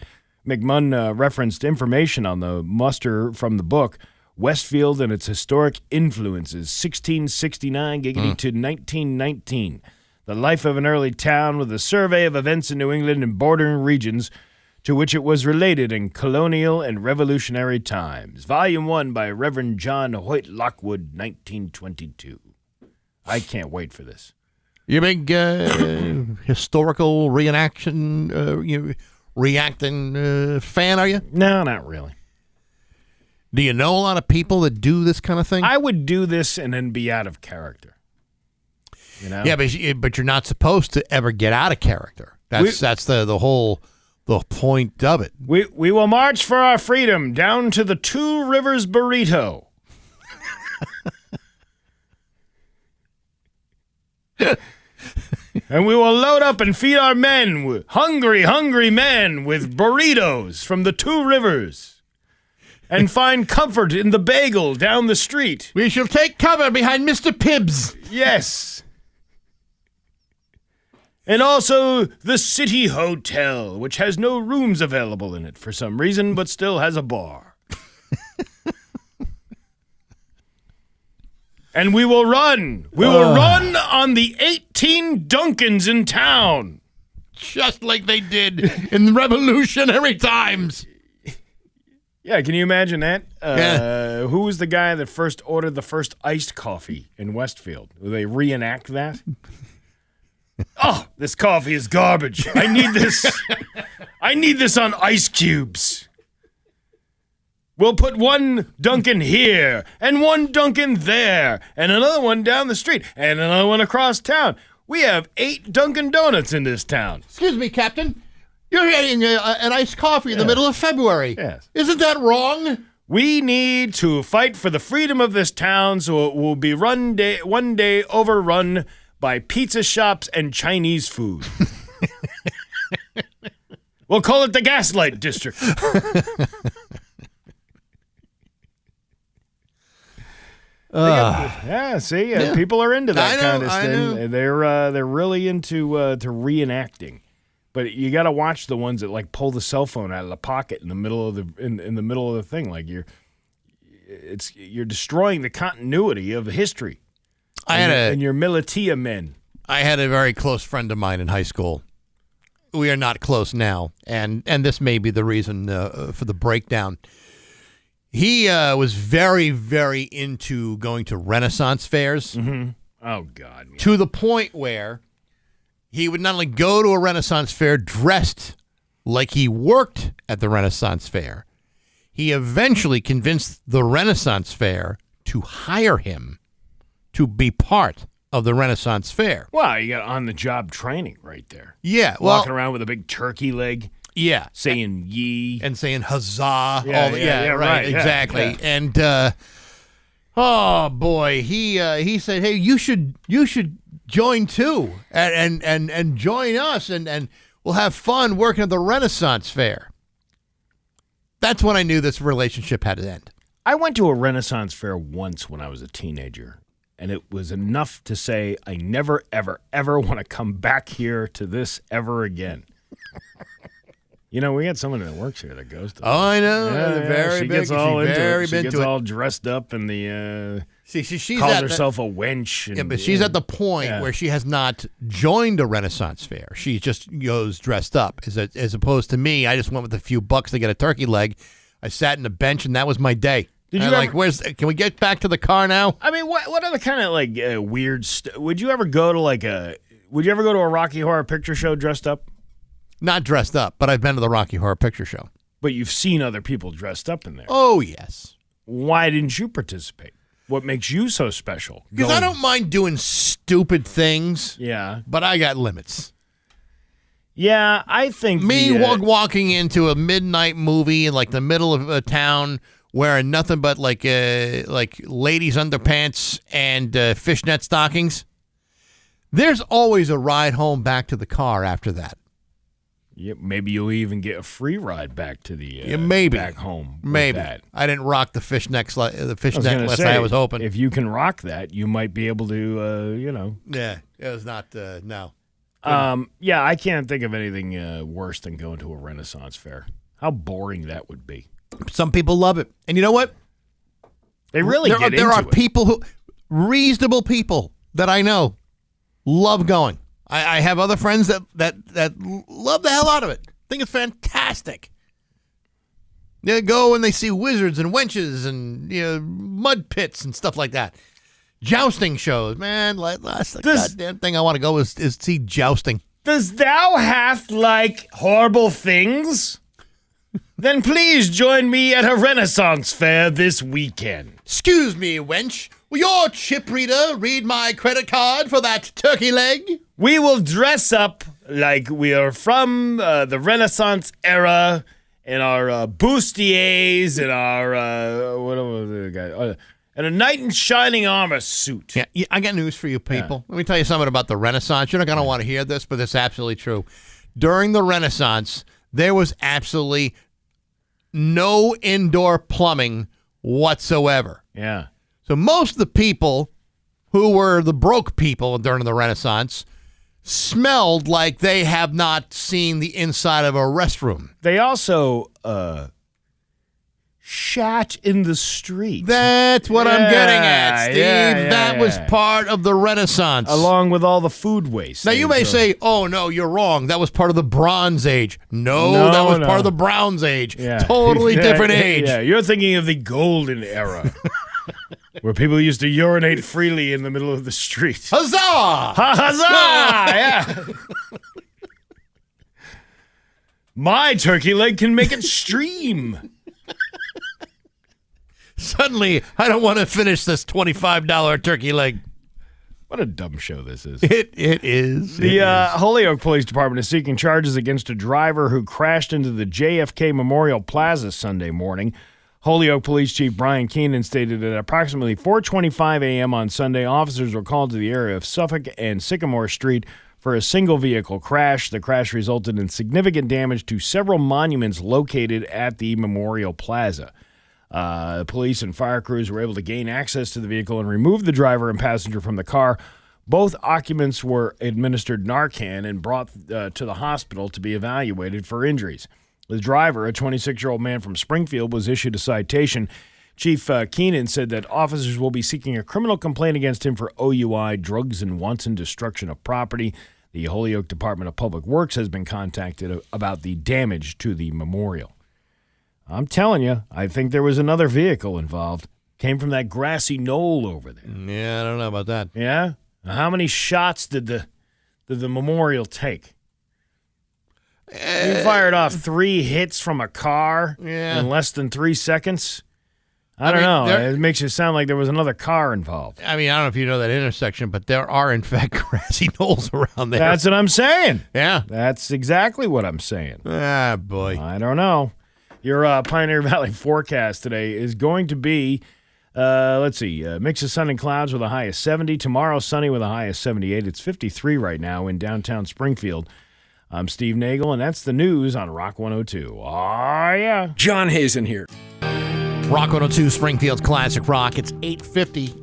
McMunn referenced information on the muster from the book, Westfield and its Historic Influences, 1669 to 1919. The Life of an Early Town with a survey of events in New England and bordering regions to which it was related in colonial and revolutionary times. Volume 1 by Reverend John Hoyt Lockwood, 1922. I can't wait for this. You a big historical reacting fan, are you? No, not really. Do you know a lot of people that do this kind of thing? I would do this and then be out of character. You know? Yeah, but you're not supposed to ever get out of character. That's the whole point of it. We will march for our freedom down to the Two Rivers burrito. And we will load up and feed our men, hungry men, with burritos from the Two Rivers. And find comfort in the bagel down the street. We shall take cover behind Mr. Pibbs. Yes. And also the City Hotel, which has no rooms available in it for some reason, but still has a bar. And we will run. We will run on the 18 Duncans in town. Just like they did in the revolutionary times. Yeah, can you imagine that? Yeah. Who was the guy that first ordered the first iced coffee in Westfield? Will they reenact that? Oh, this coffee is garbage. I need this. I need this on ice cubes. We'll put one Dunkin' here, and one Dunkin' there, and another one down the street, and another one across town. We have 8 Dunkin' Donuts in this town. Excuse me, Captain. You're getting an iced coffee in the middle of February. Yes. Isn't that wrong? We need to fight for the freedom of this town so it will be one day overrun by pizza shops and Chinese food. We'll call it the Gaslight District. People are into that kind of thing. They're really into to reenacting. But you got to watch the ones that like pull the cell phone out of the pocket in the middle of the in the middle of the thing. Like you're destroying the continuity of history. And your militia men. I had a very close friend of mine in high school. We are not close now, and this may be the reason for the breakdown. He was very, very into going to Renaissance fairs. Mm-hmm. Oh, God. Yeah. To the point where he would not only go to a Renaissance fair dressed like he worked at the Renaissance fair, he eventually convinced the Renaissance Fair to hire him to be part of the Renaissance Fair. Wow, you got on-the-job training right there. Yeah, well, Walking around with a big turkey leg. Yeah. Saying ye. And saying huzzah. Yeah, right, exactly. Yeah. And, oh, boy, he said, hey, you should join too and join us and we'll have fun working at the Renaissance Fair. That's when I knew this relationship had to end. I went to a Renaissance Fair once when I was a teenager, and it was enough to say I never, ever, ever want to come back here to this ever again. You know, we got someone that works here that goes to. Oh, I know. She gets all into it. She gets all dressed up in the. She's calls herself a wench. And, yeah, but she's at the point where she has not joined a Renaissance Fair. She just goes dressed up. As opposed to me, I just went with a few bucks to get a turkey leg. I sat in the bench, and that was my day. Did you can we get back to the car now? I mean, what other kind of like weird would you ever go to a Rocky Horror Picture Show dressed up? Not dressed up, but I've been to the Rocky Horror Picture Show. But you've seen other people dressed up in there. Oh, yes. Why didn't you participate? What makes you so special? Because I don't mind doing stupid things. Yeah. But I got limits. Yeah, I think walking into a midnight movie in like the middle of a town wearing nothing but like ladies' underpants and fishnet stockings. There's always a ride home back to the car after that. Yeah, maybe you'll even get a free ride back to the back home. Maybe I didn't rock the fishnet necklace I was hoping. If you can rock that, you might be able to, Yeah, it was not no. Yeah, I can't think of anything worse than going to a Renaissance Fair. How boring that would be. Some people love it, and you know what? They really there are people reasonable people that I know love going. I have other friends that love the hell out of it. Think it's fantastic. They go and they see wizards and wenches and mud pits and stuff like that. Jousting shows, man. That's the goddamn thing I want to go is see jousting. Does thou hast like horrible things? Then please join me at a Renaissance Fair this weekend. Excuse me, wench. Will your chip reader read my credit card for that turkey leg? We will dress up like we are from the Renaissance era in our bustiers and our and a knight in shining armor suit. Yeah, I got news for you people. Let me tell you something about the Renaissance. You're not going to want to hear this, but it's absolutely true. During the Renaissance, there was absolutely no indoor plumbing whatsoever. Yeah. So most of the people who were the broke people during the Renaissance smelled like they have not seen the inside of a restroom. They also shat in the street. That's what I'm getting at, Steve. That was part of the Renaissance. Along with all the food waste. Now, you may say, oh, no, you're wrong. That was part of the Bronze Age. No, that was part of the Bronze Age. Yeah. Totally different age. Yeah, you're thinking of the Golden Era. Where people used to urinate freely in the middle of the street. Huzzah! Huzzah! Yeah. My turkey leg can make it stream. Suddenly, I don't want to finish this $25 turkey leg. What a dumb show this is. It is. The Holyoke Police Department is seeking charges against a driver who crashed into the JFK Memorial Plaza Sunday morning. Holyoke Police Chief Brian Keenan stated that at approximately 4:25 a.m. on Sunday, officers were called to the area of Suffolk and Sycamore Street for a single vehicle crash. The crash resulted in significant damage to several monuments located at the Memorial Plaza. Police and fire crews were able to gain access to the vehicle and remove the driver and passenger from the car. Both occupants were administered Narcan and brought to the hospital to be evaluated for injuries. The driver, a 26-year-old man from Springfield, was issued a citation. Chief Keenan said that officers will be seeking a criminal complaint against him for OUI, drugs and wanton destruction of property. The Holyoke Department of Public Works has been contacted about the damage to the memorial. I'm telling you, I think there was another vehicle involved. Came from that grassy knoll over there. Yeah, I don't know about that. Yeah? How many shots did the memorial take? You fired off 3 hits from a car Yeah. in less than 3 seconds. I don't know. It makes you sound like there was another car involved. I mean, I don't know if you know that intersection, but there are, in fact, grassy knolls around there. That's what I'm saying. Yeah. That's exactly what I'm saying. Ah, boy. I don't know. Your Pioneer Valley forecast today is going to be, let's see, mix of sun and clouds with a high of 70. Tomorrow, sunny with a high of 78. It's 53 right now in downtown Springfield. I'm Steve Nagle, and that's the news on Rock 102. Oh, yeah. John Hazen here. Rock 102, Springfield's Classic Rock. It's 8:50.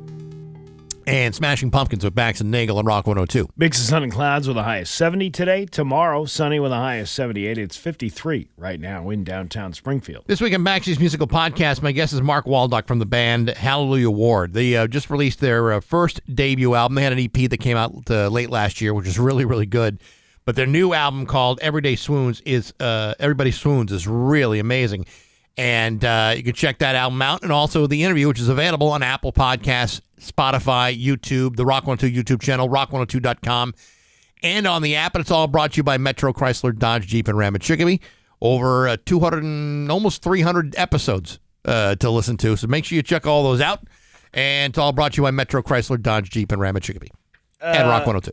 And Smashing Pumpkins with Bax and Nagle on Rock 102. Mix of sun and clouds with a high of 70 today. Tomorrow, sunny with a high of 78. It's 53 right now in downtown Springfield. This week on Baxy's Musical Podcast, my guest is Mark Waldock from the band Hallelujah Ward. They just released their first debut album. They had an EP that came out late last year, which is really, really good. But their new album called Everybody Swoons is really amazing. And you can check that album out. And also the interview, which is available on Apple Podcasts, Spotify, YouTube, the Rock 102 YouTube channel, rock102.com, and on the app. And it's all brought to you by Metro Chrysler, Dodge, Jeep, and Ram at Chicopee. Over 200 and almost 300 episodes to listen to. So make sure you check all those out. And it's all brought to you by Metro Chrysler, Dodge, Jeep, and Ram at Chicopee. And Rock 102.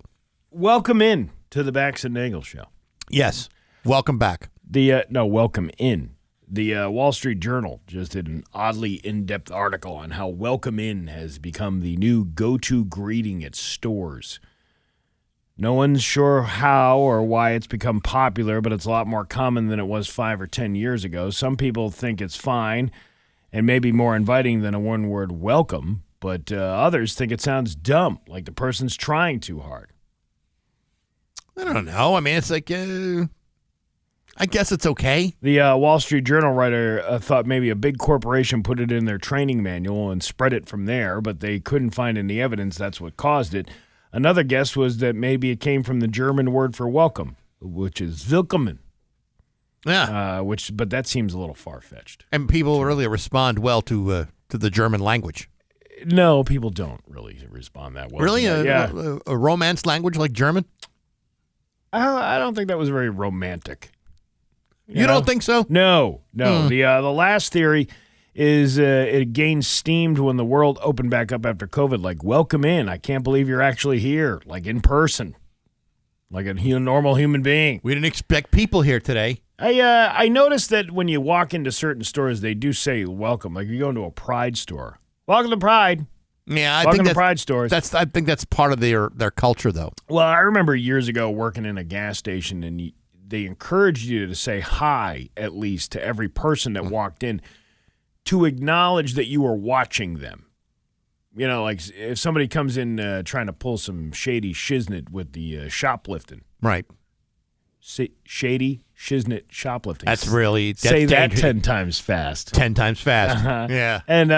Welcome in to the Bax and Nagle Show. Yes. Welcome back. Welcome in. The Wall Street Journal just did an oddly in-depth article on how welcome in has become the new go-to greeting at stores. No one's sure how or why it's become popular, but it's a lot more common than it was 5 or 10 years ago. Some people think it's fine and maybe more inviting than a one-word welcome, but others think it sounds dumb, like the person's trying too hard. I don't know. I mean, it's like... I guess it's okay. The Wall Street Journal writer thought maybe a big corporation put it in their training manual and spread it from there, but they couldn't find any evidence that's what caused it. Another guess was that maybe it came from the German word for welcome, which is willkommen. Yeah. But that seems a little far-fetched. And people really respond well to the German language. No, people don't really respond that well. Really? Yeah. A romance language like German? I don't think that was very romantic. You don't think so? No. The last theory is it gained steam when the world opened back up after COVID. Like, welcome in. I can't believe you're actually here, like in person, like a normal human being. We didn't expect people here today. I noticed that when you walk into certain stores, they do say welcome. Like you go into a Pride store. Welcome to Pride. Yeah, Welcome to Pride stores. I think that's part of their culture, though. Well, I remember years ago working in a gas station, and they encouraged you to say hi, at least, to every person that walked in to acknowledge that you were watching them. You know, like if somebody comes in trying to pull some shady shiznit with the shoplifting. Right. Shady shiznit shoplifting. That's dangerous. Say that 10 times fast. 10 times fast. Uh-huh. Yeah. And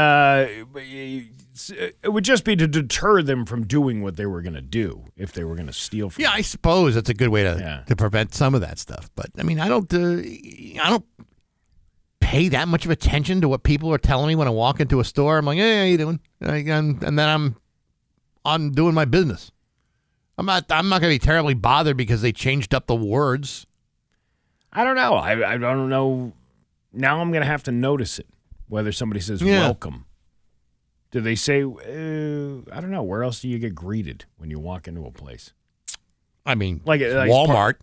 it would just be to deter them from doing what they were going to do if they were going to steal from Yeah, them. I suppose that's a good way to prevent some of that stuff. But I mean, I don't pay that much of attention to what people are telling me when I walk into a store. I'm like, hey, how you doing? And then I'm on doing my business. I'm not going to be terribly bothered because they changed up the words. I don't know. I don't know. Now I'm going to have to notice it, whether somebody says welcome. Do they say, I don't know, where else do you get greeted when you walk into a place? I mean, like Walmart.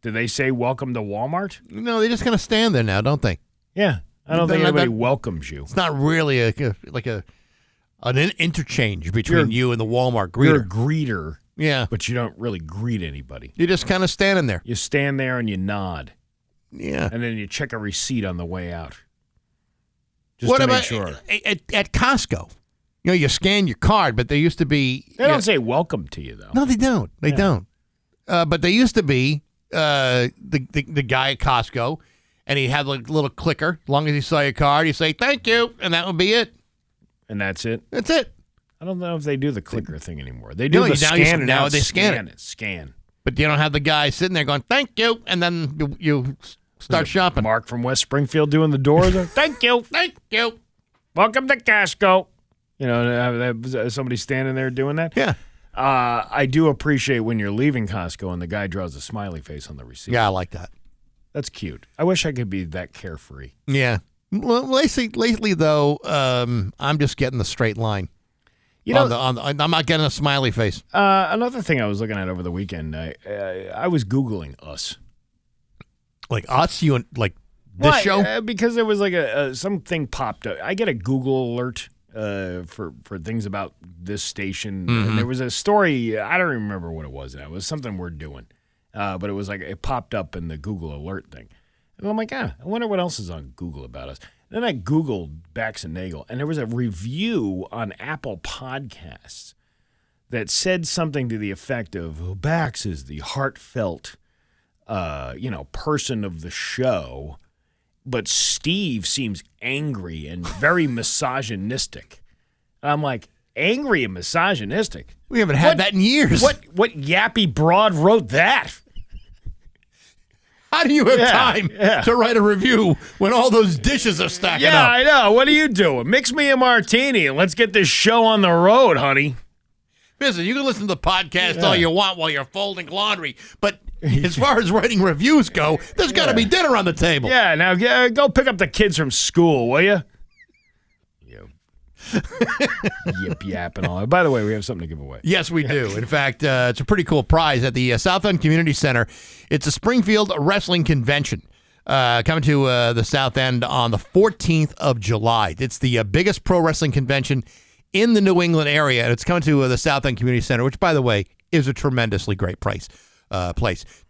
Do they say welcome to Walmart? No, they just kind of stand there now, don't they? Yeah. I don't think anybody welcomes you. It's not really an interchange between you and the Walmart greeter. You're a greeter. Yeah. But you don't really greet anybody. You're just kind of standing there. You stand there and you nod. Yeah. And then you check a receipt on the way out. Just to make sure. At Costco? You know, you scan your card, but there used to be... They don't say welcome to you, though. No, they don't. They don't. But there used to be the guy at Costco, and he'd have a little clicker. As long as he saw your card, you say, thank you, and that would be it. And that's it? That's it. I don't know if they do the clicker thing anymore. They do the scan. Now they scan it. Scan. But you don't have the guy sitting there going, thank you, and then you start shopping. Mark from West Springfield doing the door. Thank you. Thank you. Welcome to Costco. You know, somebody standing there doing that? Yeah. I do appreciate when you're leaving Costco and the guy draws a smiley face on the receipt. Yeah, I like that. That's cute. I wish I could be that carefree. Yeah. Well, lately though, I'm just getting the straight line. You know, I'm not getting a smiley face. another thing I was looking at over the weekend, I was Googling us. Like us? You like this show? Because there was like something popped up. I get a Google alert for things about this station. And there was a story. I don't remember what it was. It was something we're doing. But it was like it popped up in the Google alert thing. And I'm like, I wonder what else is on Google about us. Then I Googled Bax and Nagle, and there was a review on Apple Podcasts that said something to the effect of, Bax is the heartfelt, person of the show, but Steve seems angry and very misogynistic. And I'm like, angry and misogynistic? We haven't had that in years. What yappy broad wrote that? How do you have time to write a review when all those dishes are stacking up? Yeah, I know. What are you doing? Mix me a martini and let's get this show on the road, honey. Listen, you can listen to the podcast all you want while you're folding laundry, but as far as writing reviews go, there's got to be dinner on the table. Yeah, now go pick up the kids from school, will you? Yip yap and all that. By the way, we have something to give away. Yes, we do. In fact, it's a pretty cool prize at the South End Community Center. It's a Springfield Wrestling Convention coming to the South End on the 14th of July. It's the biggest pro wrestling convention in the New England area, and it's coming to the South End Community Center, which, by the way, is a tremendously great place.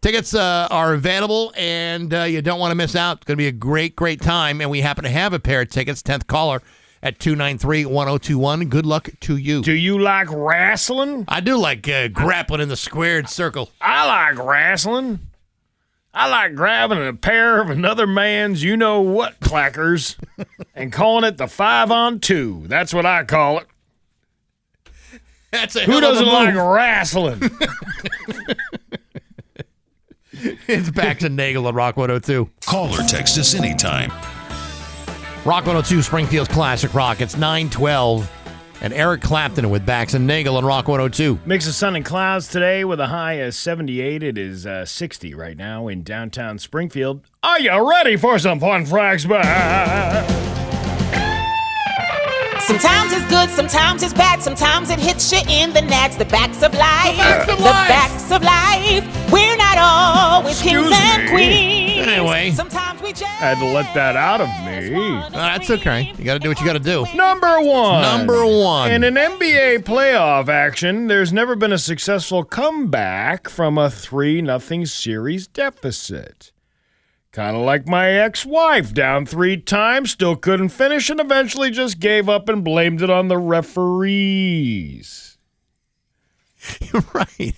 Tickets are available, and you don't want to miss out. It's going to be a great, great time, and we happen to have a pair of tickets, 10th caller, at 293-1021. Good luck to you. Do you like wrestling? I do like grappling in the squared circle. I like wrestling. I like grabbing a pair of another man's you-know-what clackers and calling it the 5-on-2. That's what I call it. That's a Who doesn't like wrestling? It's Bax and Nagle on Rock 102. Call or text us anytime. Rock 102, Springfield's Classic Rock. It's 9:12. And Eric Clapton with Bax and Nagle on Rock 102. Mix of sun and clouds today with a high of 78. It is 60 right now in downtown Springfield. Are you ready for some fun facts? Sometimes it's good, sometimes it's bad, sometimes it hits you in the nads. The backs of life. The backs of life. We're not always kings and queens. Anyway. Sometimes we just I had to let that out of me. That's okay. You got to do what you got to do. Number one. In an NBA playoff action, there's never been a successful comeback from a 3-0 series deficit. Kind of like my ex-wife, down 3 times, still couldn't finish, and eventually just gave up and blamed it on the referees. You're right.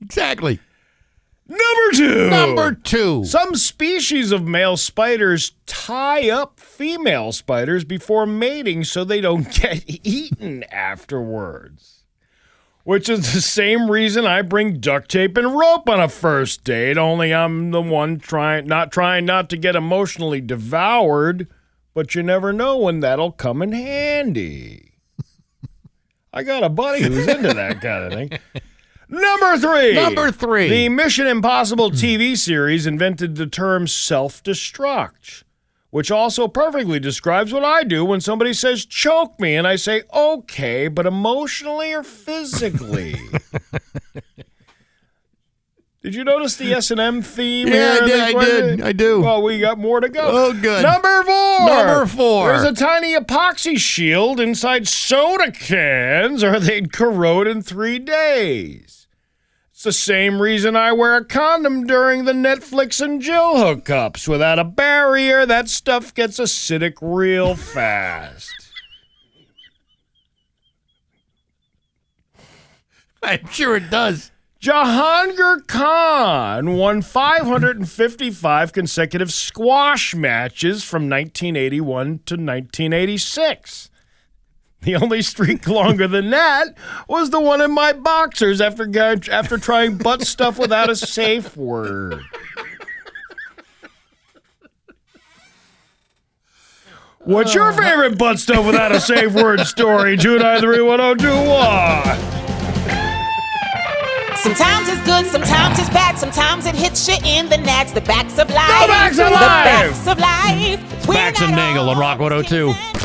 Exactly. Number 2. Some species of male spiders tie up female spiders before mating so they don't get eaten afterwards. Which is the same reason I bring duct tape and rope on a first date, only I'm the one trying not to get emotionally devoured, but you never know when that'll come in handy. I got a buddy who's into that kind of thing. Number three. The Mission Impossible TV series invented the term self-destruct, which also perfectly describes what I do when somebody says, choke me, and I say, okay, but emotionally or physically? Did you notice the S&M theme? Yeah, I do. Well, we got more to go. Oh, good. Number 4. There's a tiny epoxy shield inside soda cans, or they'd corrode in 3 days. It's the same reason I wear a condom during the Netflix and Jill hookups. Without a barrier, that stuff gets acidic real fast. I'm sure it does. Jahangir Khan won 555 consecutive squash matches from 1981 to 1986. The only streak longer than that was the one in my boxers after trying butt stuff without a safe word. What's your favorite butt stuff without a safe word story? 293-1021. Sometimes it's good, sometimes it's bad, sometimes it hits you in the nads. The backs of life. Bax of The Life. backs of life. We're Bax and not Nagle on Rock always 102. kids and